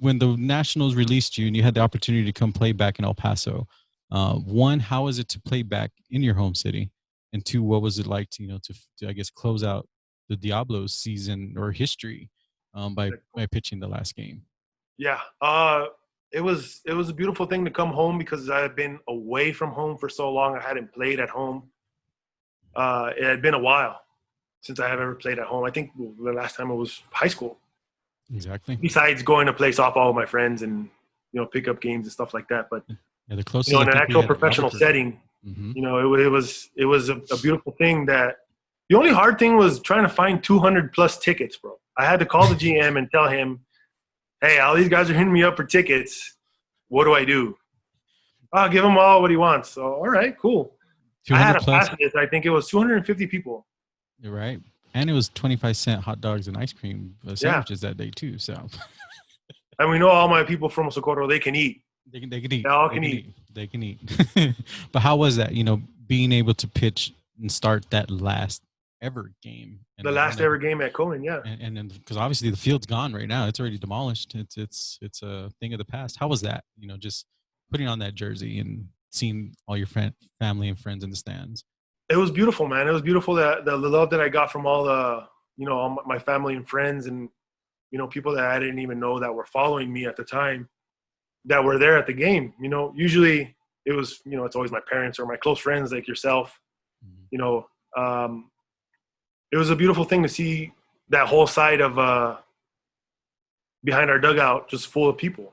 when the Nationals released you and you had the opportunity to come play back in El Paso, one, how was it to play back in your home city? And two, what was it like to, to I guess, close out the Diablos season or history by pitching the last game? Yeah. It was a beautiful thing to come home because I had been away from home for so long. I hadn't played at home. It had been a while since I have ever played at home. I think the last time it was high school. Exactly. Besides going to play softball with my friends and, pick up games and stuff like that. But, the closest in an actual professional setting, it was a beautiful thing that the only hard thing was trying to find 200 plus tickets, bro. I had to call the GM and tell him, hey, all these guys are hitting me up for tickets. What do I do? I'll give him all what he wants. So, all right, cool. I had a pass list. I think it was 250 people. You're right. And it was 25-cent hot dogs and ice cream sandwiches that day too. So, and we know all my people from Socorro, they can eat. They can eat. They all can eat. They can eat. But how was that? Being able to pitch and start that last ever game. The last ever game at Cohen, yeah. And then because obviously the field's gone right now, it's already demolished. It's a thing of the past. How was that? Just putting on that jersey and seeing all your family and friends in the stands. It was beautiful, man. It was beautiful that the love that I got from all the, all my family and friends and, people that I didn't even know that were following me at the time that were there at the game. Usually it was, it's always my parents or my close friends like yourself. Mm-hmm. It was a beautiful thing to see that whole side of behind our dugout just full of people.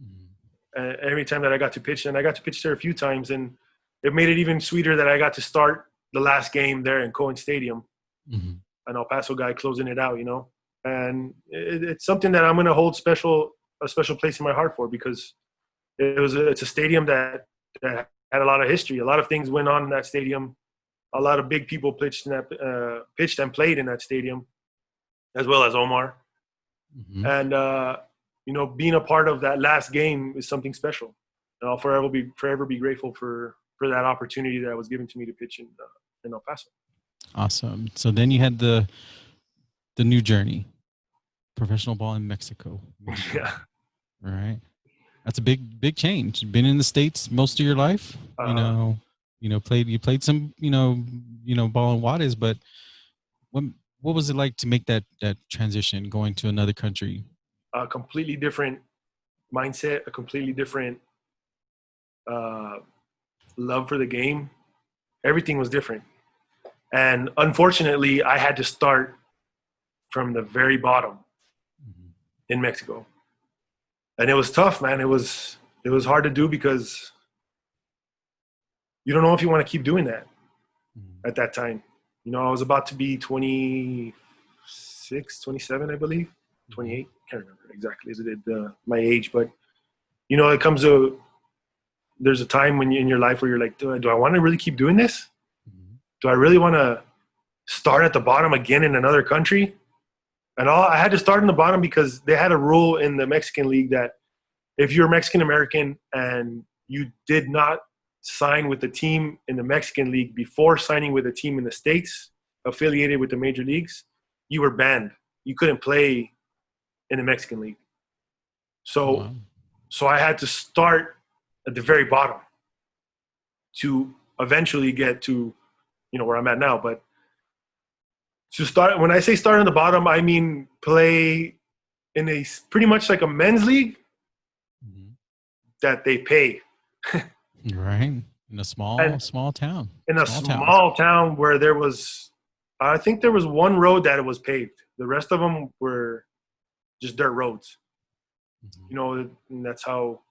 Mm-hmm. Every time that I got to pitch, and I got to pitch there a few times, and it made it even sweeter that I got to start the last game there in Cohen Stadium. Mm-hmm. An El Paso guy closing it out, and it's something that I'm going to hold a special place in my heart for because it's a stadium that had a lot of history. A lot of things went on in that stadium. A lot of big people pitched and played in that stadium, as well as Omar. Mm-hmm. And being a part of that last game is something special. And I'll forever be grateful for that opportunity that was given to me to pitch in El Paso. Awesome. So then you had the new journey, professional ball in Mexico. Yeah. All right. That's a big change. Been in the States most of your life. You played some ball in Juarez, but what was it like to make that transition, going to another country? A completely different mindset, a completely different love for the game. Everything was different. And unfortunately, I had to start from the very bottom in Mexico. And it was tough, man. It was hard to do because you don't know if you want to keep doing that at that time. I was about to be 26, 27, I believe, 28. Can't remember exactly my age, but it comes to, there's a time when in your life where you're like, do I want to really keep doing this? Do I really want to start at the bottom again in another country? And I had to start in the bottom because they had a rule in the Mexican League that if you're Mexican American and you did not sign with the team in the Mexican League before signing with a team in the States affiliated with the major leagues, you were banned. You couldn't play in the Mexican League. So I had to start at the very bottom to eventually get to, where I'm at now. But to start, when I say start on the bottom, I mean play in a pretty much like a men's league that they pay. Right. In a small town. In a small town where I think there was one road that was paved. The rest of them were just dirt roads. And that's how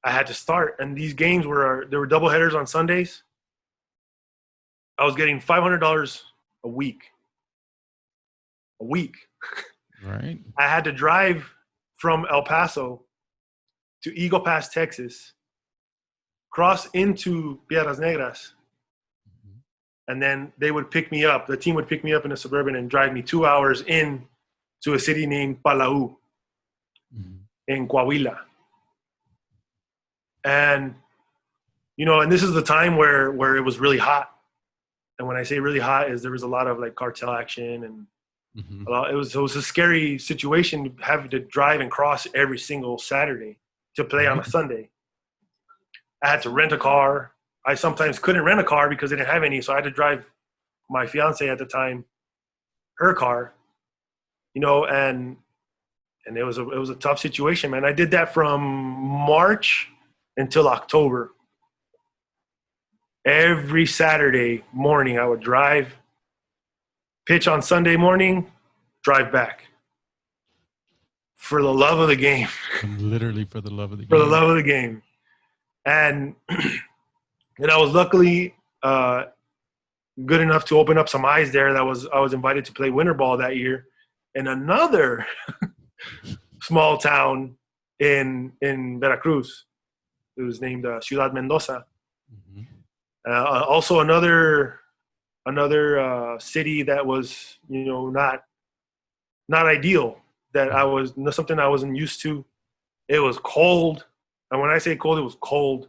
I had to start. And these games there were double headers on Sundays. I was getting $500 a week. Right. I had to drive from El Paso to Eagle Pass, Texas, cross into Piedras Negras, and then they would pick me up. The team would pick me up in a Suburban and drive me 2 hours in to a city named Palau in Coahuila. And, and this is the time where it was really hot. And when I say really hot is there was a lot of like cartel action and Mm-hmm. It was a scary situation having to drive and cross every single Saturday to play on a Sunday. I had to rent a car. I sometimes couldn't rent a car because they didn't have any, so I had to drive my fiance at the time, her car, and it was a tough situation, man. I did that from March until October. Every Saturday morning, I would drive, pitch on Sunday morning, drive back for the love of the game. Literally for the love of the For the game. love of the game. And I was luckily good enough to open up some eyes there. I was invited to play winter ball that year in another small town in Veracruz. It was named Ciudad Mendoza. Mm-hmm. Also another city that was not ideal. That I was something I wasn't used to. It was cold, and when I say cold, it was cold.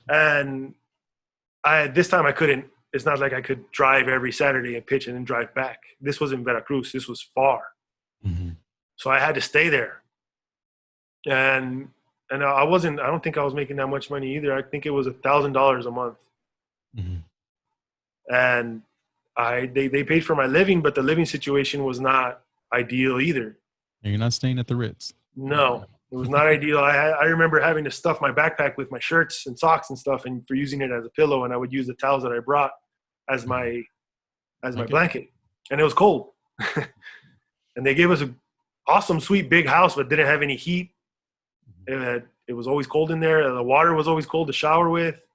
And this time I couldn't. It's not like I could drive every Saturday and pitch and then drive back. This was in Veracruz. This was far, so I had to stay there. And I wasn't. I don't think I was making that much money either. I think it was $1,000 a month. And they paid for my living, but the living situation was not ideal either. And you're not staying at the Ritz. No, it was not ideal. I remember having to stuff my backpack with my shirts and socks and stuff, and for using it as a pillow, and I would use the towels that I brought as my blanket. And it was cold. And they gave us an awesome, sweet, big house, but didn't have any heat. It was always cold in there. The water was always cold to shower with.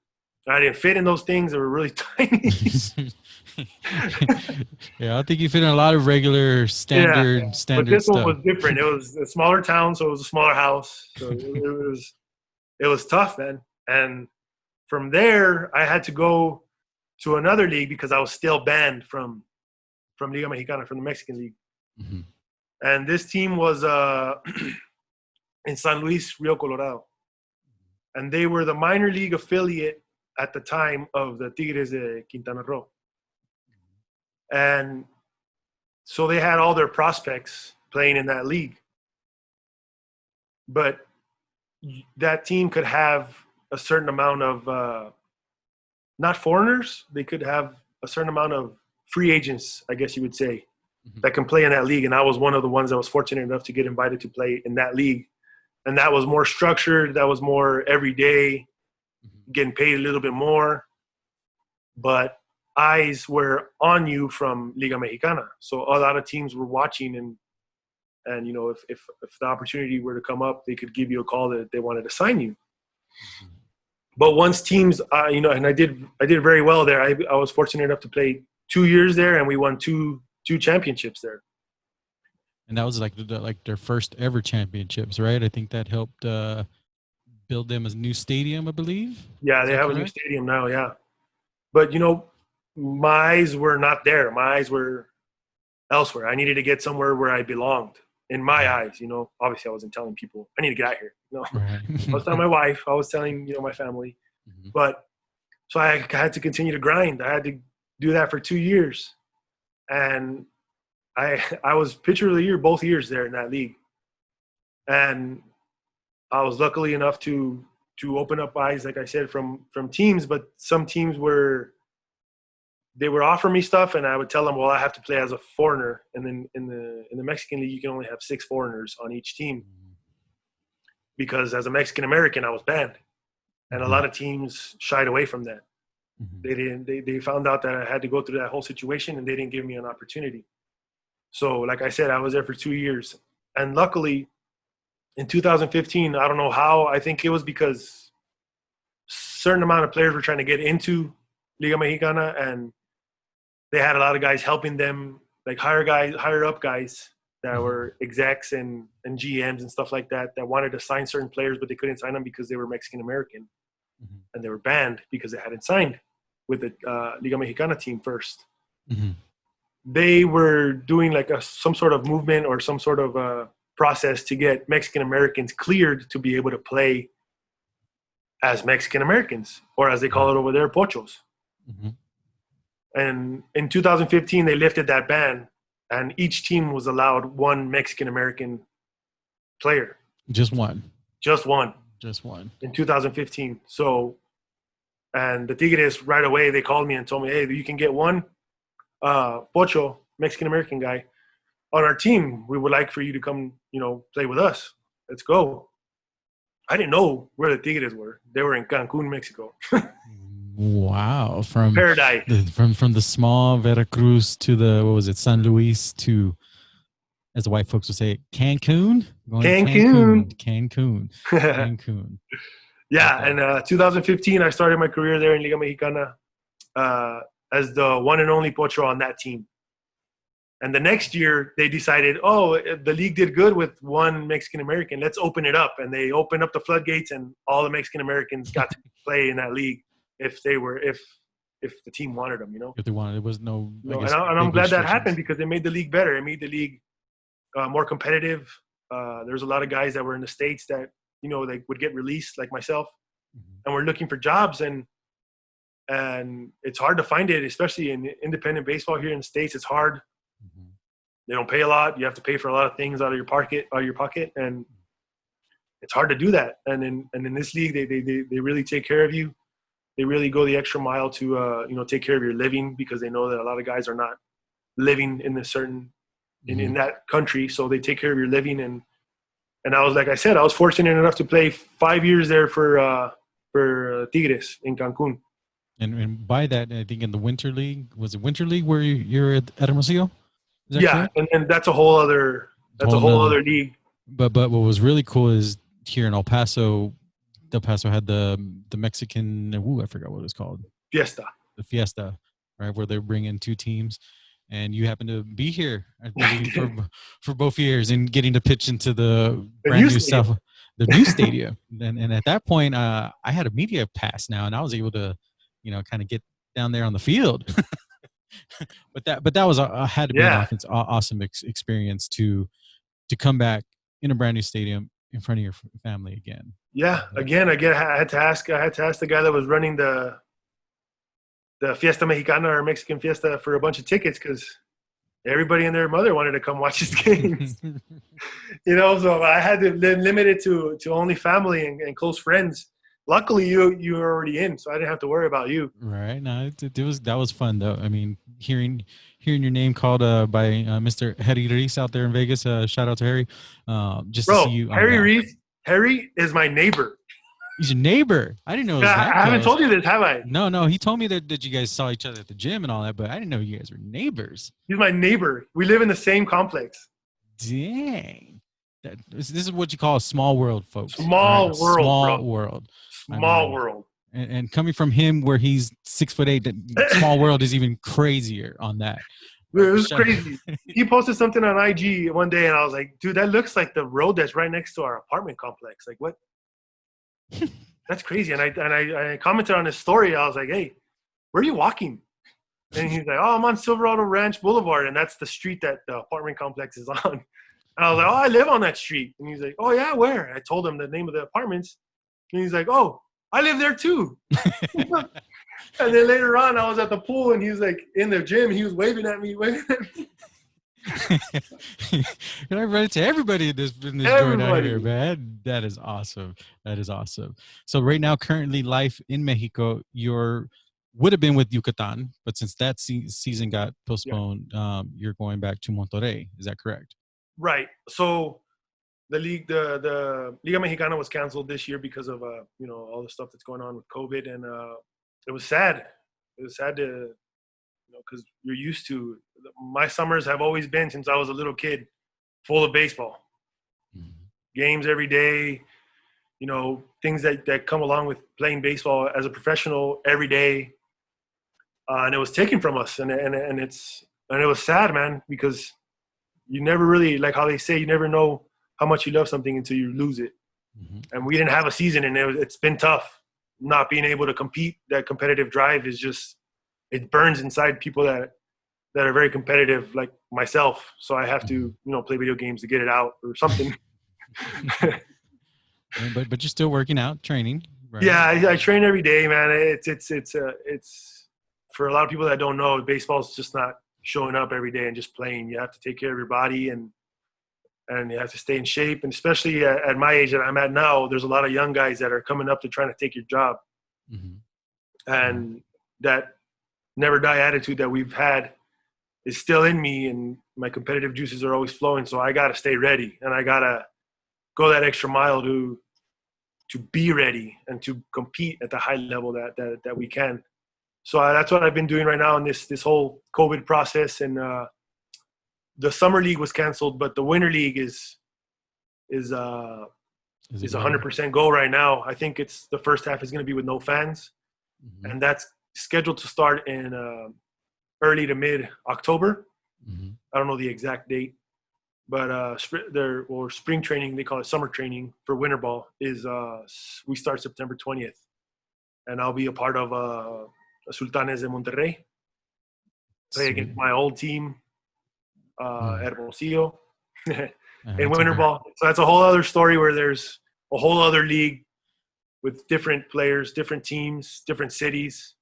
I didn't fit in those things. They were really tiny. Yeah, I think you fit in a lot of regular standard but this stuff. one was different. It was a smaller town, so it was a smaller house. So it was tough, man. And from there, I had to go to another league because I was still banned from Liga Mexicana, from the Mexican League. Mm-hmm. And this team was in San Luis, Rio Colorado. And they were the minor league affiliate at the time of the Tigres de Quintana Roo. And so they had all their prospects playing in that league. But that team could have a certain amount of, not foreigners, they could have a certain amount of free agents, I guess you would say, that can play in that league. And I was one of the ones that was fortunate enough to get invited to play in that league. And that was more structured. That was more every day, getting paid a little bit more. But eyes were on you from Liga Mexicana. So a lot of teams were watching, and if the opportunity were to come up, they could give you a call that they wanted to sign you. But once teams, and I did very well there. I was fortunate enough to play 2 years there, and we won two championships there. And that was like their first ever championships, right? I think that helped build them a new stadium, I believe. Yeah, they have a new stadium now, yeah. But, my eyes were not there. My eyes were elsewhere. I needed to get somewhere where I belonged, in my eyes. Obviously I wasn't telling people, I need to get out here. No, right. I was telling my wife. I was telling, my family. But so I had to continue to grind. I had to do that for 2 years. And I was pitcher of the year both years there in that league. And I was lucky enough to open up eyes, like I said, from teams, but some teams they would offer me stuff, and I would tell them, well, I have to play as a foreigner. And then in the Mexican League, you can only have 6 foreigners on each team, because as a Mexican American, I was banned. And a lot of teams shied away from that. They found out that I had to go through that whole situation, and they didn't give me an opportunity. So like I said, I was there for 2 years. And luckily, in 2015, I don't know how, I think it was because a certain amount of players were trying to get into Liga Mexicana, and they had a lot of guys helping them, like higher up guys that were execs and GMs and stuff like that wanted to sign certain players, but they couldn't sign them because they were Mexican American. And they were banned because they hadn't signed with the Liga Mexicana team first. They were doing like some sort of movement or some sort of process to get Mexican Americans cleared to be able to play as Mexican Americans, or as they call it over there, pochos. And in 2015, they lifted that ban, and each team was allowed one Mexican American player. Just one. Just one. Just one. In 2015. So, and the Tigres right away, they called me and told me, hey, you can get one Pocho, Mexican American guy, on our team. We would like for you to come, play with us. Let's go. I didn't know where the Tigres were. They were in Cancun, Mexico. Wow. From Paradise. From the small Veracruz to the, San Luis to, as the white folks would say, Cancun? Cancun. Yeah, and 2015, I started my career there in Liga Mexicana as the one and only Pocho on that team. And the next year, they decided, the league did good with one Mexican-American. Let's open it up. And they opened up the floodgates, and all the Mexican-Americans got to play in that league if the team wanted them, If they wanted, there was no, and I'm glad that happened because it made the league better. It made the league more competitive. There's a lot of guys that were in the States that, they would get released, like myself, and we're looking for jobs. And it's hard to find it, especially in independent baseball here in the States. It's hard. They don't pay a lot. You have to pay for a lot of things out of your pocket, and it's hard to do that. And in this league, they really take care of you. They really go the extra mile to take care of your living, because they know that a lot of guys are not living in a certain in that country, so they take care of your living. And I was, like I said, I was fortunate enough to play 5 years there for Tigres in Cancun. And by that, I think in the Winter League, was it Winter League where you're at Hermosillo? Yeah, and that's a whole other other league. But what was really cool is here in El Paso had the Mexican, I forgot what it was called. Fiesta. The Fiesta, right, where they bring in two teams, and you happen to be here, I believe, for both years, and getting to pitch into the brand new stuff, the new stadium. And at that point, I had a media pass now, and I was able to, kind of get down there on the field. But that was had to be an awesome experience to come back in a brand new stadium in front of your family again. Yeah, again, I had to ask the guy that was running the Fiesta Mexicana, or Mexican Fiesta, for a bunch of tickets, because everybody and their mother wanted to come watch his games. So I had to limit it to only family and close friends. Luckily, you were already in, so I didn't have to worry about you. Right. No, that was fun though. I mean, hearing your name called by Mr. Harry Reese out there in Vegas. Shout out to Harry. To see you. Harry Reese. Harry is my neighbor. He's your neighbor. I didn't know. I haven't told you this, have I? No. He told me that you guys saw each other at the gym and all that, but I didn't know you guys were neighbors. He's my neighbor. We live in the same complex. Dang. This is what you call a small world, folks. Small world. Small world. And coming from him, where he's 6'8", small world is even crazier on that. It was crazy. He posted something on IG one day, and I was like, dude, that looks like the road that's right next to our apartment complex. Like, what? That's crazy. And I commented on his story. I was like, hey, where are you walking? And he's like, I'm on Silverado Ranch Boulevard, and that's the street that the apartment complex is on. And I was like, I live on that street. And he's like, oh, yeah, where? And I told him the name of the apartments. And he's like, oh, I live there too. And then later on, I was at the pool, and he was like in the gym. He was waving at me. And I run into everybody in this joint out here, man. That is awesome. So right now, currently, life in Mexico, would have been with Yucatan, but since that season got postponed, you're going back to Monterrey. Is that correct? Right. So the league, the Liga Mexicana was canceled this year because of all the stuff that's going on with COVID, and it was sad. It was sad to because you're used to. My summers have always been, since I was a little kid, full of baseball. Games every day, things that come along with playing baseball as a professional every day. And it was taken from us, and it was sad, man, because you never really, like how they say, you never know how much you love something until you lose it. And we didn't have a season, and it's been tough not being able to compete. That competitive drive is just, it burns inside people that are very competitive, like myself. So I have to, play video games to get it out or something. But you're still working out, training, right? Yeah, I train every day, man. It's for a lot of people that don't know, baseball is just not showing up every day and just playing. You have to take care of your body and you have to stay in shape. And especially at my age that I'm at now, there's a lot of young guys that are coming up to trying to take your job. Mm-hmm. And that never die attitude that we've had is still in me, and my competitive juices are always flowing. So I got to stay ready, and I got to go that extra mile to be ready and to compete at the high level that we can. So that's what I've been doing right now in this whole COVID process. And the summer league was canceled, but the winter league is 100% go right now. I think it's the first half is going to be with no fans, Mm-hmm. and that's scheduled to start in early to mid October. Mm-hmm. I don't know the exact date, but spring training, they call it summer training for winter ball, is we start September 20th, and I'll be a part of Sultanes de Monterrey. Play against my old team, Hermosillo, in winter ball. So that's a whole other story where there's a whole other league with different players, different teams, different cities.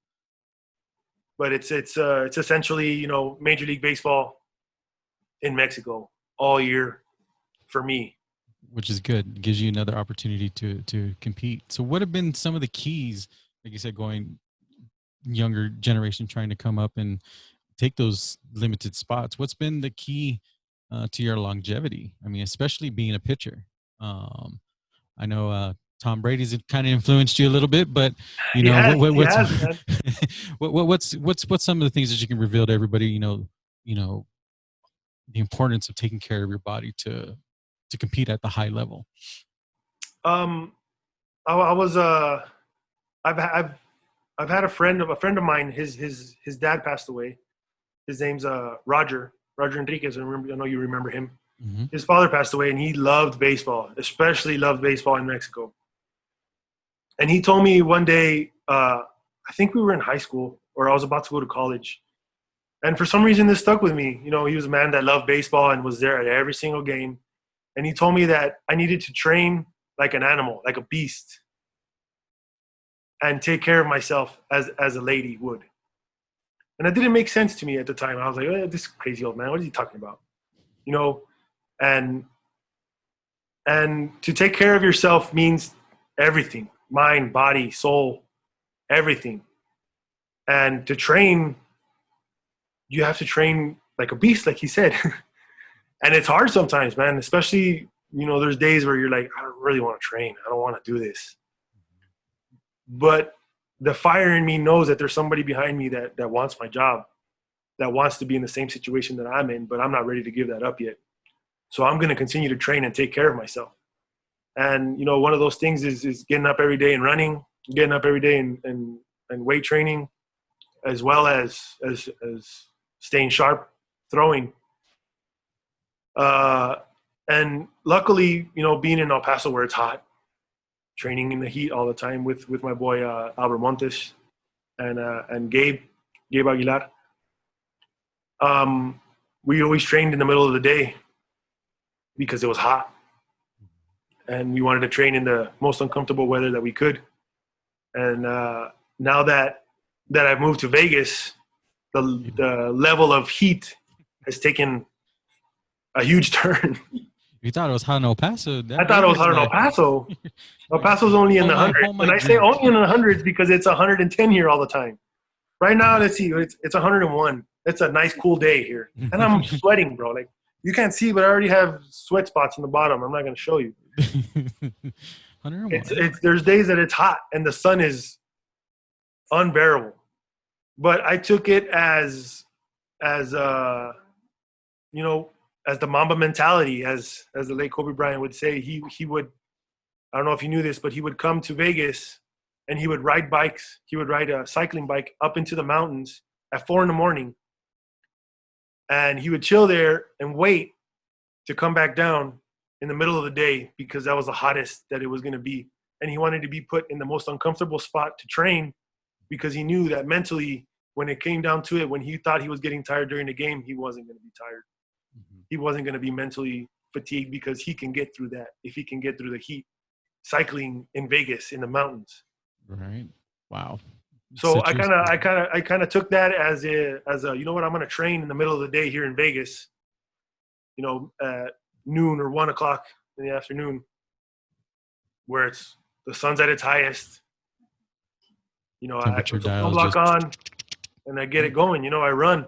But it's essentially, you know, Major League Baseball in Mexico all year for me. Which is good. It gives you another opportunity to compete. So what have been some of the keys, like you said, going younger generation trying to come up and take those limited spots? What's been the key to your longevity? I mean, especially being a pitcher. I know Tom Brady's kind of influenced you a little bit, but you know what's what's some of the things that you can reveal to everybody? You know the importance of taking care of your body to compete at the high level. I was I've had a friend of mine. His dad passed away. His name's Roger Enriquez. I know you remember him. Mm-hmm. His father passed away, and he loved baseball, especially loved baseball in Mexico. And he told me one day, I think we were in high school or I was about to go to college. And for some reason, this stuck with me. You know, he was a man that loved baseball and was there at every single game. And he told me that I needed to train like an animal, like a beast, and take care of myself as a lady would. And that didn't make sense to me at the time. I was like, oh, this crazy old man, what is he talking about? You know, and to take care of yourself means everything, mind, body, soul, everything. And to train, you have to train like a beast, like he said. And it's hard sometimes, man, especially, you know, there's days where you're like, I don't really want to train. I don't want to do this. But the fire in me knows that there's somebody behind me that wants my job, that wants to be in the same situation that I'm in, but I'm not ready to give that up yet. So I'm going to continue to train and take care of myself. And, you know, one of those things is getting up every day and running, getting up every day and weight training, as well as staying sharp, throwing. And luckily, you know, being in El Paso where it's hot, training in the heat all the time with my boy Albert Montes and Gabe Aguilar. We always trained in the middle of the day because it was hot, and we wanted to train in the most uncomfortable weather that we could. And now that I've moved to Vegas, the level of heat has taken a huge turn. You thought it was hot in El Paso. I thought it was hot in El Paso. El Paso's only in the hundreds. And I say only in the hundreds because it's 110 here all the time. Right now, let's see, it's 101. It's a nice, cool day here. And I'm sweating, bro. Like, you can't see, but I already have sweat spots on the bottom. I'm not going to show you. 101. There's days that it's hot and the sun is unbearable. But I took it as you know, as the Mamba mentality, as the late Kobe Bryant would say. He would, I don't know if you knew this, but he would come to Vegas and he would ride bikes. He would ride a cycling bike up into the mountains at 4 a.m. And he would chill there and wait to come back down in the middle of the day because that was the hottest that it was going to be. And he wanted to be put in the most uncomfortable spot to train because he knew that mentally, when it came down to it, when he thought he was getting tired during the game, he wasn't going to be tired. Mm-hmm. He wasn't going to be mentally fatigued because he can get through that if he can get through the heat cycling in Vegas in the mountains. Right. Wow. So Citrus. I kind of took that as a you know what, I'm going to train in the middle of the day here in Vegas, at noon or 1 o'clock in the afternoon, where it's the sun's at its highest. I Temperature put some dials sunblock just. on and I get it going. I run,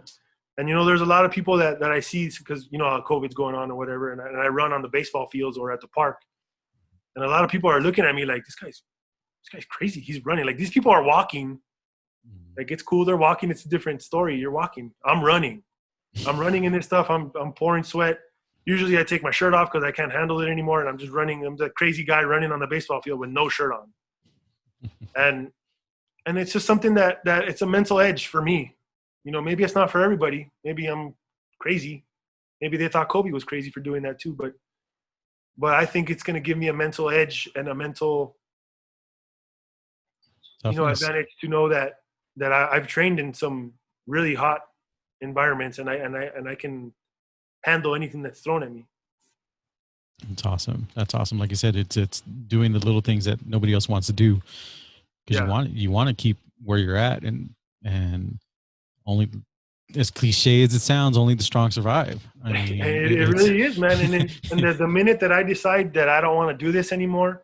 and there's a lot of people that I see because how COVID's going on or whatever, and I run on the baseball fields or at the park, and a lot of people are looking at me like this guy's crazy. He's running. Like, these people are walking. Like, it's cool, they're walking. It's a different story. You're walking. I'm running. In this stuff. I'm pouring sweat. Usually I take my shirt off because I can't handle it anymore, and I'm just running. I'm the crazy guy running on the baseball field with no shirt on. And it's just something that it's a mental edge for me. Maybe it's not for everybody. Maybe I'm crazy. Maybe they thought Kobe was crazy for doing that too. But I think it's going to give me a mental edge and a mental advantage to know that I've trained in some really hot environments, and I can handle anything that's thrown at me. That's awesome. Like you said, it's doing the little things that nobody else wants to do, because you want to keep where you're at, and only, as cliche as it sounds, only the strong survive. I mean, it really is, man. And the minute that I decide that I don't want to do this anymore,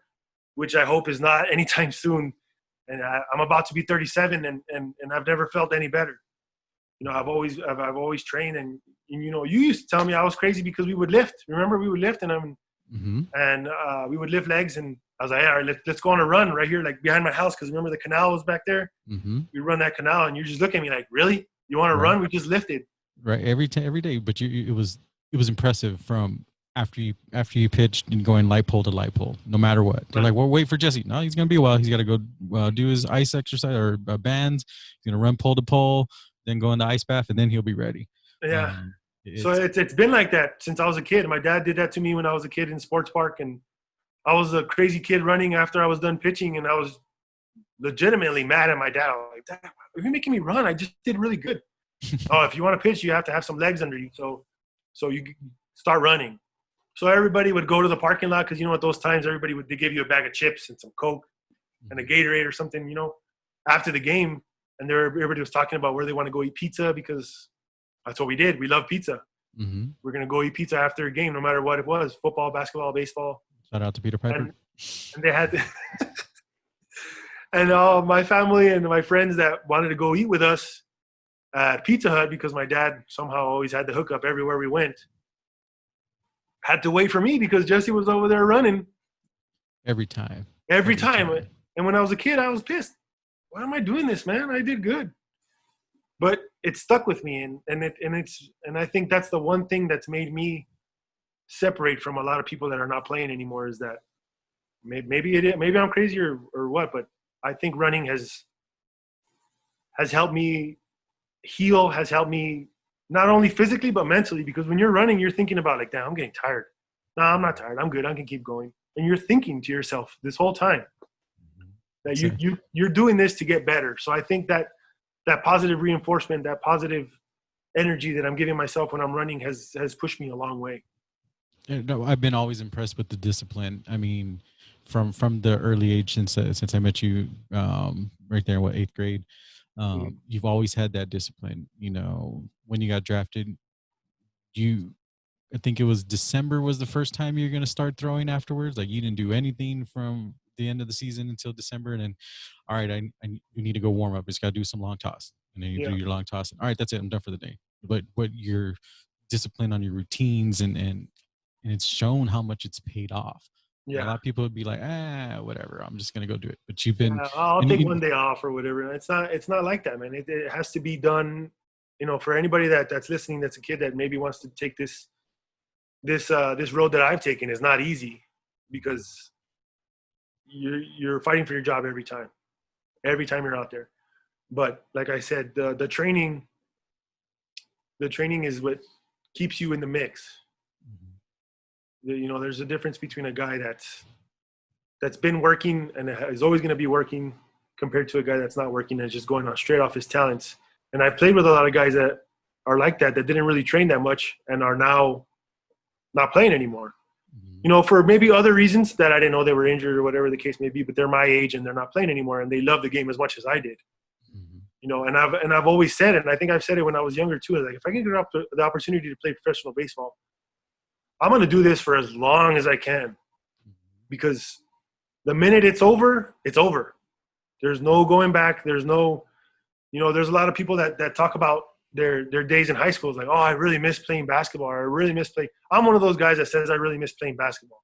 which I hope is not anytime soon, and I'm about to be 37, and I've never felt any better. I've always trained, and you used to tell me I was crazy because we would lift. Remember, we would lift, and we would lift legs, and I was like, all right, let's go on a run right here, like behind my house, because remember the canal was back there. We run that canal, and you just look at me like, really? You want to run? We just lifted. Right, every day. But it was impressive from after you pitched and going light pole to light pole, no matter what. They're like, well, wait for Jesse. No, he's gonna be a while. He's got to go do his ice exercise or bands. He's gonna run pole to pole, then go in the ice bath, and then he'll be ready. Yeah. So it's been like that since I was a kid. My dad did that to me when I was a kid in sports park, and I was a crazy kid running after I was done pitching, and I was legitimately mad at my dad. I was like, Dad, why are you making me run? I just did really good. Oh, if you want to pitch, you have to have some legs under you. So you start running. So everybody would go to the parking lot, because at those times they give you a bag of chips and some Coke and a Gatorade or something, after the game. And everybody was talking about where they want to go eat pizza, because that's what we did. We love pizza. We're going to go eat pizza after a game, no matter what it was: football, basketball, baseball. Shout out to Peter Piper. And they had and all my family and my friends that wanted to go eat with us at Pizza Hut, because my dad somehow always had the hookup everywhere we went, had to wait for me because Jesse was over there running. Every time. And when I was a kid, I was pissed. Why am I doing this, man? I did good. But it stuck with me, and I think that's the one thing that's made me separate from a lot of people that are not playing anymore, is that maybe I'm crazy or what, but I think running has helped me heal, has helped me not only physically but mentally, because when you're running, you're thinking about like, damn, I'm getting tired. No, I'm not tired. I'm good. I can keep going. And you're thinking to yourself this whole time that you're doing this to get better. So I think that positive reinforcement, that positive energy that I'm giving myself when I'm running has pushed me a long way. Yeah, no, I've been always impressed with the discipline. I mean, from the early age since I met you, right there in 8th grade, you've always had that discipline. When you got drafted, I think it was December was the first time you're going to start throwing afterwards. Like, you didn't do anything from the end of the season until December, and then, all right, you need to go warm up. Just got to do some long toss, and then you do your long toss. All right, that's it. I'm done for the day. But your discipline on your routines, and it's shown how much it's paid off. Yeah. A lot of people would be like, whatever, I'm just going to go do it. But you've been, I'll take one day off or whatever. And it's not like that, man. It has to be done, for anybody that's listening, that's a kid that maybe wants to take this road that I've taken. Is not easy, because you're fighting for your job every time you're out there. But like I said, the training is what keeps you in the mix. There's a difference between a guy that's been working and is always going to be working, compared to a guy that's not working and is just going on straight off his talents. And I've played with a lot of guys that are like that didn't really train that much and are now not playing anymore. For maybe other reasons that I didn't know they were injured or whatever the case may be, but they're my age and they're not playing anymore, and they love the game as much as I did. You know, and I've always said it, and I think I've said it when I was younger too. Like, if I can get the opportunity to play professional baseball, I'm going to do this for as long as I can, because the minute it's over, it's over. There's no going back. There's no, you know, there's a lot of people that talk about their days in high school. It's like, oh, I really miss playing basketball. Or I really miss playing. I'm one of those guys that says I really miss playing basketball.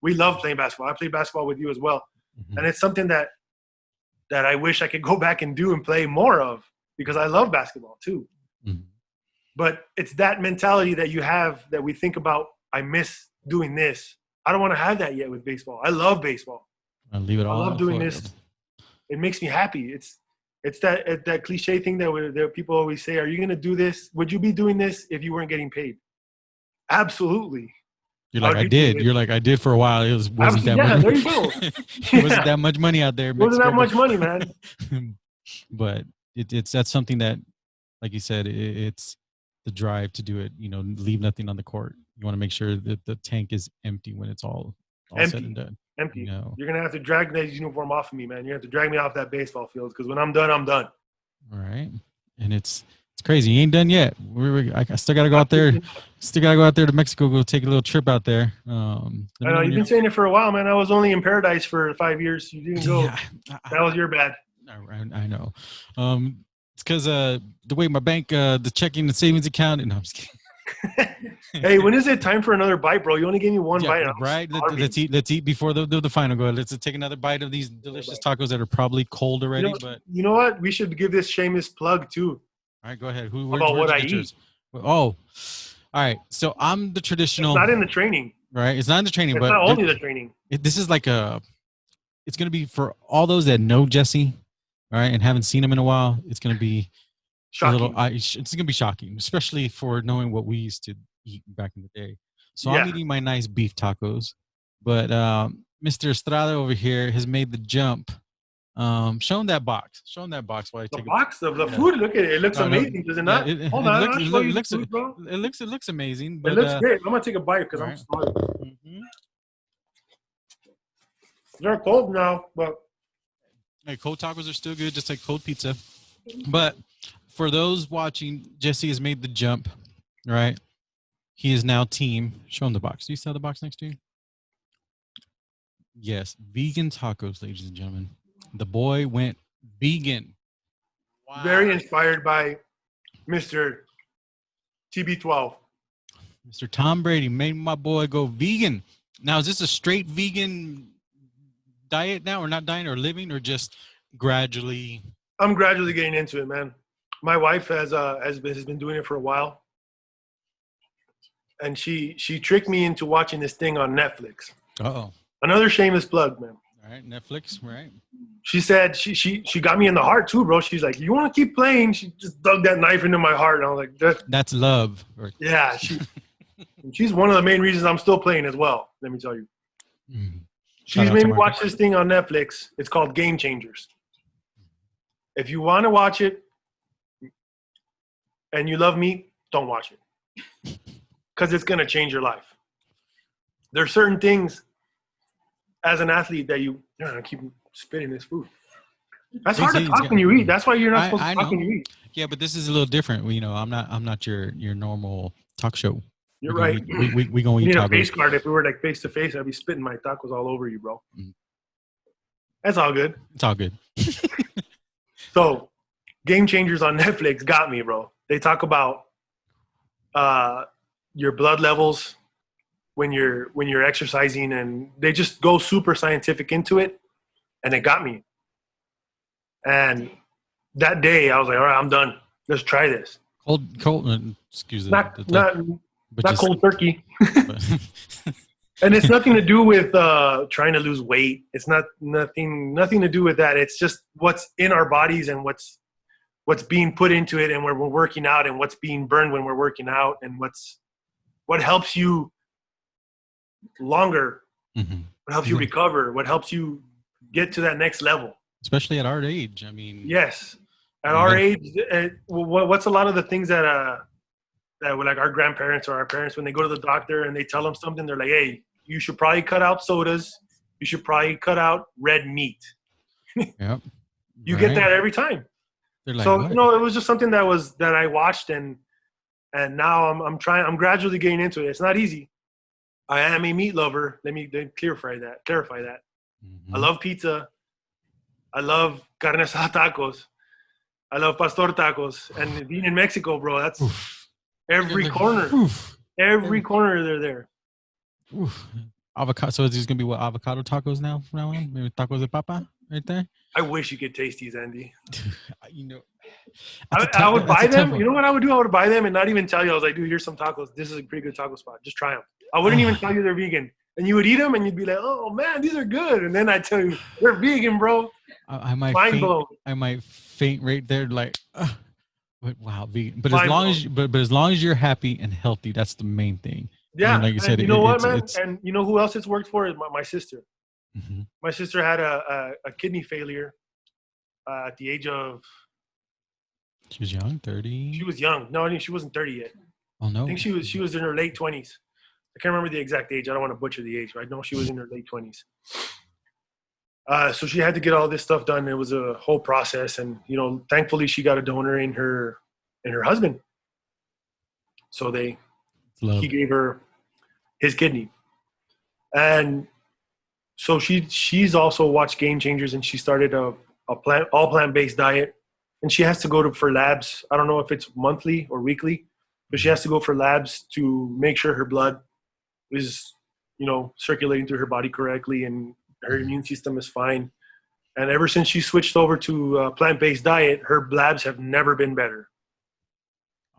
We love playing basketball. I play basketball with you as well. Mm-hmm. And it's something that I wish I could go back and do and play more of, because I love basketball too. Mm-hmm. But it's that mentality that you have that we think about, I miss doing this. I don't want to have that yet with baseball. I love baseball. I love doing this. It makes me happy. It's that cliche thing that people always say, are you going to do this? Would you be doing this if you weren't getting paid? Absolutely. You're like, I did. You're like, I did for a while. It wasn't that much. Yeah, there you go. It wasn't that much money out there. It wasn't that much money, man. But that's something that, like you said, it's the drive to do it. You know, leave nothing on the court. You want to make sure that the tank is empty when it's all said and done. Empty. You know? You're gonna have to drag that uniform off of me, man. You have to drag me off that baseball field, because when I'm done, I'm done. All right, and it's crazy. You ain't done yet. I still got to go out there. Still got to go out there to Mexico. Go take a little trip out there. I know you've been saying it for a while, man. I was only in paradise for 5 years. You didn't go. Yeah, that was your bad. I know. It's because the way my bank, the checking and savings account. And I'm just kidding. Hey, when is it time for another bite, bro? You only gave me one bite. Right. Let's eat before the final go. Let's take another bite of these delicious tacos that are probably cold already. You know what? We should give this shameless plug too. All right, go ahead. About what I eat. Oh, all right. So I'm the traditional. It's not in the training. Right. It's not in the training, but not only the training. This is like it's going to be for all those that know Jesse, all right, and haven't seen him in a while. It's going to be shocking. It's going to be shocking, especially for knowing what we used to eat back in the day. So I'm eating my nice beef tacos, but Mr. Estrada over here has made the jump. Show him that box. Show him that box while I take the box of the food. Look at it. It looks amazing, does it not? Hold on. It looks amazing. But, it looks great. I'm gonna take a bite because I'm smart. Mm-hmm. They're cold now, but cold tacos are still good, just like cold pizza. But for those watching, Jesse has made the jump, right? He is now team. Show him the box. Do you see the box next to you? Yes, vegan tacos, ladies and gentlemen. The boy went vegan. Wow. Very inspired by Mr. TB12. Mr. Tom Brady made my boy go vegan. Now, is this a straight vegan diet now, or not diet, or living, or just gradually? I'm gradually getting into it, man. My wife has been doing it for a while, and she tricked me into watching this thing on Netflix. Uh-oh. Another shameless plug, man. All right, Netflix, right? She said she got me in the heart too, bro. She's like, "You want to keep playing?" She just dug that knife into my heart, and I was like, "That's love." Yeah, she's one of the main reasons I'm still playing as well. Let me tell you, she's made me watch this thing on Netflix. It's called Game Changers. If you want to watch it, and you love me, don't watch it, because it's gonna change your life. There are certain things as an athlete that I keep spitting this food. That's hard to talk when you eat. That's why you're not supposed to talk when you eat. Yeah, but this is a little different. You know, I'm not your normal talk show. You're right. We gonna eat need tacos. A face card. If we were like face to face, I'd be spitting my tacos all over you, bro. Mm-hmm. That's all good. It's all good. So, Game Changers on Netflix got me, bro. They talk about your blood levels when you're exercising, and they just go super scientific into it, and it got me. And that day I was like, all right, I'm done. Let's try this. Cold, excuse me. Not cold turkey. And it's nothing to do with trying to lose weight. It's nothing to do with that. It's just what's in our bodies and what's being put into it, and when we're working out, and what's being burned when we're working out, and what helps you longer, what helps you recover, what helps you get to that next level. Especially at our age. I mean, yes, at our age, what's a lot of the things that were like our grandparents or our parents, when they go to the doctor and they tell them something, they're like, hey, you should probably cut out sodas. You should probably cut out red meat. Yep. You get that every time. They're like, So what? it was just something that I watched, and now I'm gradually getting into it. It's not easy. I am a meat lover. Let me clarify that. I Mm-hmm. love pizza. I love carne asada tacos. I love pastor tacos. And being in Mexico, bro, that's Oof. every corner. Oof. Every corner they're there. Oof. Avocado. So it's just gonna be what, avocado tacos now from now on? Maybe tacos de papa right there. I wish you could taste these, Andy. You know, I would that's buy a tough them. You one. know what I would do? I would buy them and not even tell you. I was like, dude, here's some tacos. This is a pretty good taco spot. Just try them. I wouldn't even tell you they're vegan. And you would eat them and you'd be like, oh man, these are good. And then I tell you, they're vegan, bro. I might Mind faint. blown. I might faint right there, like, but wow, vegan. But as Mind long blown. as but as long as you're happy and healthy, that's the main thing. And Yeah. like you said, And you know what, man? it's. And you know who else it's worked for is my sister. Mhm. My sister had a kidney failure at the age of, She was young, 30. she was young. No, I mean, she wasn't 30 yet. Oh I no. think she was in her late 20s. I can't remember the exact age. I don't want to butcher the age, but I know she was in her late 20s. So she had to get all this stuff done. It was a whole process, and thankfully she got a donor in her husband. So he Love. gave her his kidney, and so she's also watched Game Changers, and she started a all plant-based diet, and she has to go for labs. I don't know if it's monthly or weekly, but she has to go for labs to make sure her blood is circulating through her body correctly, and her immune system is fine. And ever since she switched over to a plant-based diet, her labs have never been better.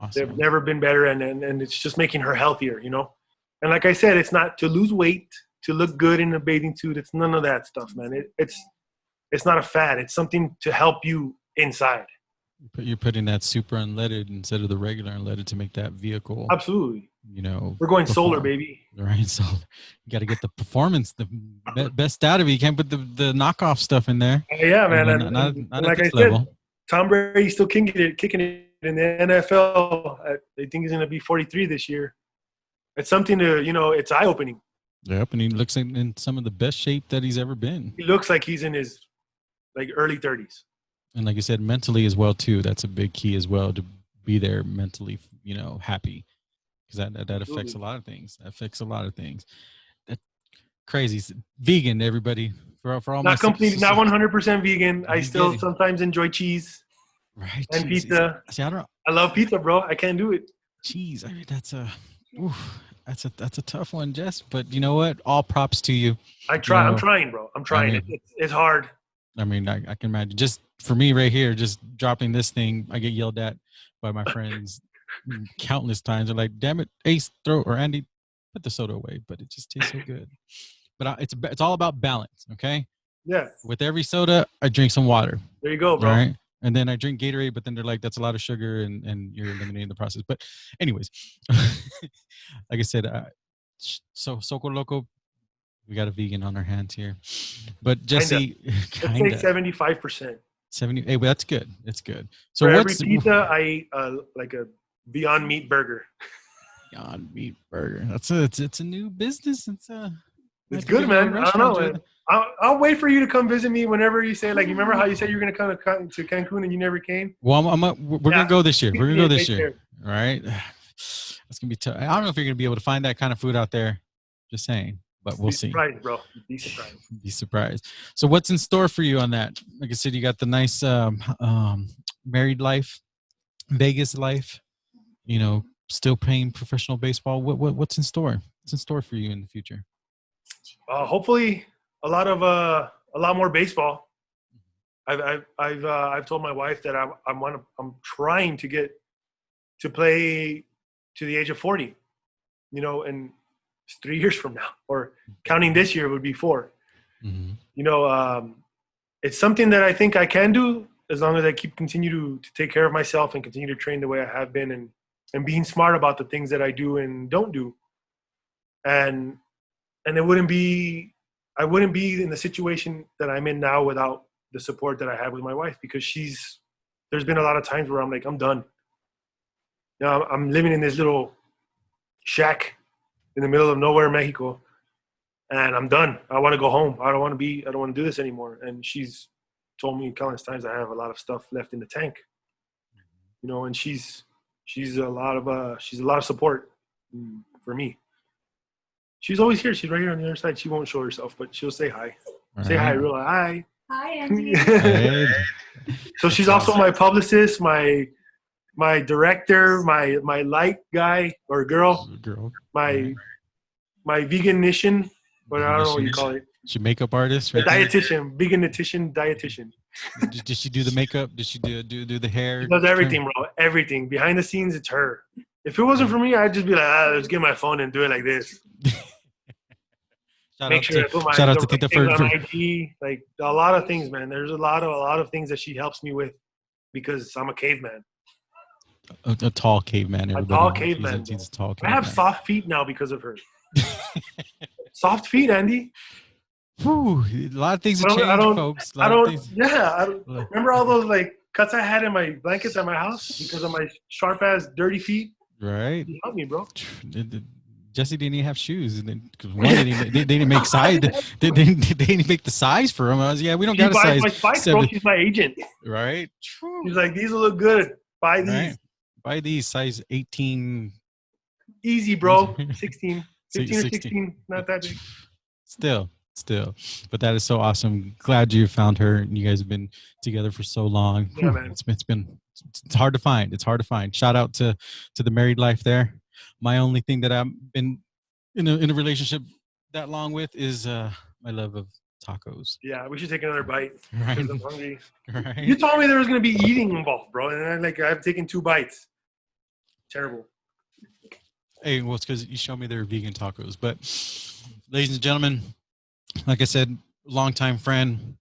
Awesome. They've never been better, and it's just making her healthier, And like I said, it's not to lose weight, to look good in a bathing suit. It's none of that stuff, man. It's not a fad. It's something to help you inside. You're putting that super unleaded instead of the regular unleaded to make that vehicle. Absolutely. We're going solar, baby. Right, so you got to get the performance, the best out of it. You can't put the knockoff stuff in there. Yeah, man. Not and at like this I said, level. Tom Brady still kicking it in the NFL. I think he's going to be 43 this year. It's something to, it's eye-opening. Yep, and he looks in some of the best shape that he's ever been. He looks like he's in his early 30s. And like you said, mentally as well too. That's a big key as well, to be there mentally, happy, because that affects a lot of things. That crazy. Vegan, everybody. For all not my completely, not 100% vegan. I still sometimes enjoy cheese. Right. And pizza. See, I love pizza, bro. I can't do it. Cheese. I mean, that's a tough one, Jess. But you know what? All props to you. I'm trying, bro. I'm trying. It's hard. I mean, I can imagine. Just for me right here, just dropping this thing, I get yelled at by my friends countless times. They're like, "Damn it, Ace, throw or Andy, put the soda away." But it just tastes so good. But it's all about balance, okay? Yeah. With every soda, I drink some water. There you go, bro. All right. And then I drink Gatorade, but then they're like, that's a lot of sugar, and you're eliminating the process. But anyways, like I said, so Socorro Loco, we got a vegan on our hands here. But Jesse, let's say 75%. 70. Hey, well, that's good. It's good. So for every pizza, I eat like a Beyond Meat burger. Beyond Meat burger. It's a new business. It's good, man. I don't know. Man. I'll wait for you to come visit me whenever you say, you remember how you said you're going to come to Cancun and you never came? Well, we're going to go this year. We're going to go this year. All right. That's going to be tough. I don't know if you're going to be able to find that kind of food out there. Just saying, but we'll see. Be surprised, bro. Be surprised. Be surprised. So what's in store for you on that? Like I said, you got the nice married life, Vegas life, still playing professional baseball. What's in store? What's in store for you in the future? Hopefully a lot more baseball. I've told my wife that I'm trying to get to play to the age of 40, and it's 3 years from now, or counting this year would be 4. Mm-hmm. It's something that I think I can do as long as I continue to take care of myself and continue to train the way I have been, and being smart about the things that I do and don't do. And I wouldn't be in the situation that I'm in now without the support that I have with my wife, because there's been a lot of times where I'm like, I'm done. I'm living in this little shack in the middle of nowhere, Mexico, and I'm done. I want to go home. I don't want to do this anymore. And she's told me countless times I have a lot of stuff left in the tank. you know, and she's a lot of support for me. She's always here. She's right here on the other side. She won't show herself, but she'll say hi. All say right. hi, real hi. Hi, Andy. Hey. So she's also my publicist, my director, my light guy or girl, my veganician, but I don't know what you call it. She makeup artist, right? Dietitian, dietitian. Did she do the makeup? Did she do the hair? She does everything, bro. Everything behind the scenes, it's her. If it wasn't for me, I'd just be like, let's get my phone and do it like this. Make sure I put my Tita on IG, like a lot of things, man. There's a lot of things that she helps me with because I'm a caveman. A tall caveman. A tall caveman. She's a tall caveman. I have soft feet now because of her. Soft feet, Andy. Whew, a lot of things have changed, folks. Remember all those like cuts I had in my blankets at my house because of my sharp ass dirty feet? Right. You help me, bro. Jesse didn't even have shoes, because one they didn't make size. They didn't make the size for him. I was we don't got a size. My spikes, bro. She's my agent. Right. True. She's like, these will look good. Buy these. Right. Buy these size 18. Easy, bro. 16. 15 or 16. Not that big. Still. But that is so awesome. Glad you found her and you guys have been together for so long. Yeah, man. It's hard to find. It's hard to find. Shout out to the married life there. My only thing that I've been in a relationship that long with is my love of tacos. Yeah, we should take another bite. Right. Because I'm hungry. Right. You told me there was going to be eating involved, bro. And I've taken 2 bites. Terrible. Hey, well, it's because you showed me they're vegan tacos. But ladies and gentlemen, like I said, longtime friend,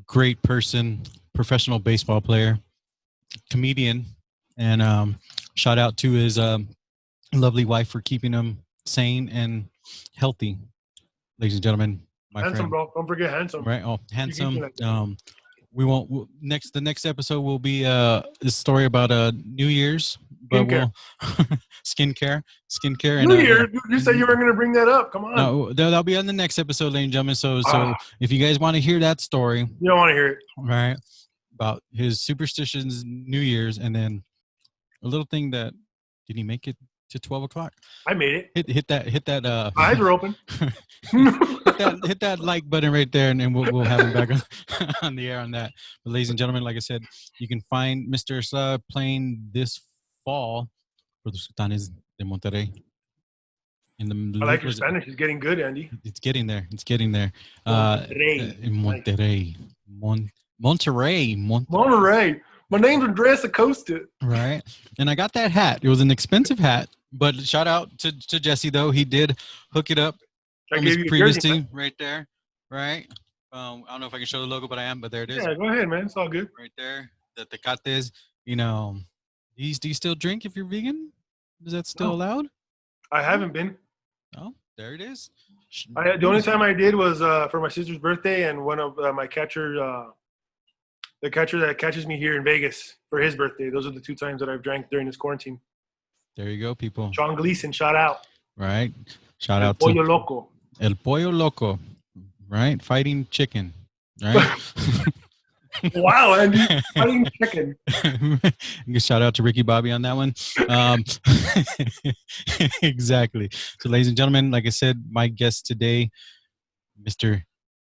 great person, professional baseball player, comedian, and shout out to his lovely wife for keeping him sane and healthy. Ladies and gentlemen, my handsome, friend, bro. Don't forget handsome. right? Oh, handsome. The next episode will be a story about New Year's. But skincare. New Year, you said you were going to bring that up. Come on. No, that'll be on the next episode, ladies and gentlemen. So if you guys want to hear that story, you don't want to hear it, right? About his superstitions, New Year's, and then a little thing that did he make it to 12 o'clock? I made it. Hit that. My eyes are open. hit that like button right there, and then we'll have him back on the air on that. But ladies and gentlemen, like I said, you can find Mr. Estrada playing this fall for the Sultanes de Monterrey. I like your Spanish. It's getting good, Andy. It's getting there. Monterrey. In Monterrey. Monterrey. Monterrey. My name's Andres Acosta. Right. And I got that hat. It was an expensive hat, but shout out to Jesse, though. He did hook it up from his previous team right there. Right. I don't know if I can show the logo, but I am. But there it is. Yeah, go ahead, man. It's all good. Right there. The Tecates, do you still drink if you're vegan? Is that still allowed? I haven't been. Oh, there it is. The only time I did was for my sister's birthday, and one of my catcher, the catcher that catches me here in Vegas for his birthday. Those are the 2 times that I've drank during this quarantine. There you go, people. Sean Gleason, shout out. Right. Shout out to El Pollo Loco. Right. Fighting chicken. Right. Wow, Andy. Fighting chicken. Shout out to Ricky Bobby on that one. Exactly. So, ladies and gentlemen, like I said, my guest today, Mr.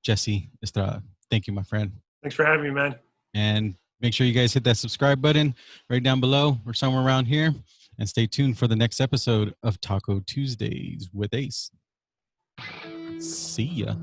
Jesse Estrada. Thank you, my friend. Thanks for having me, man. And make sure you guys hit that subscribe button right down below or somewhere around here. And stay tuned for the next episode of Taco Tuesdays with Ace. See ya.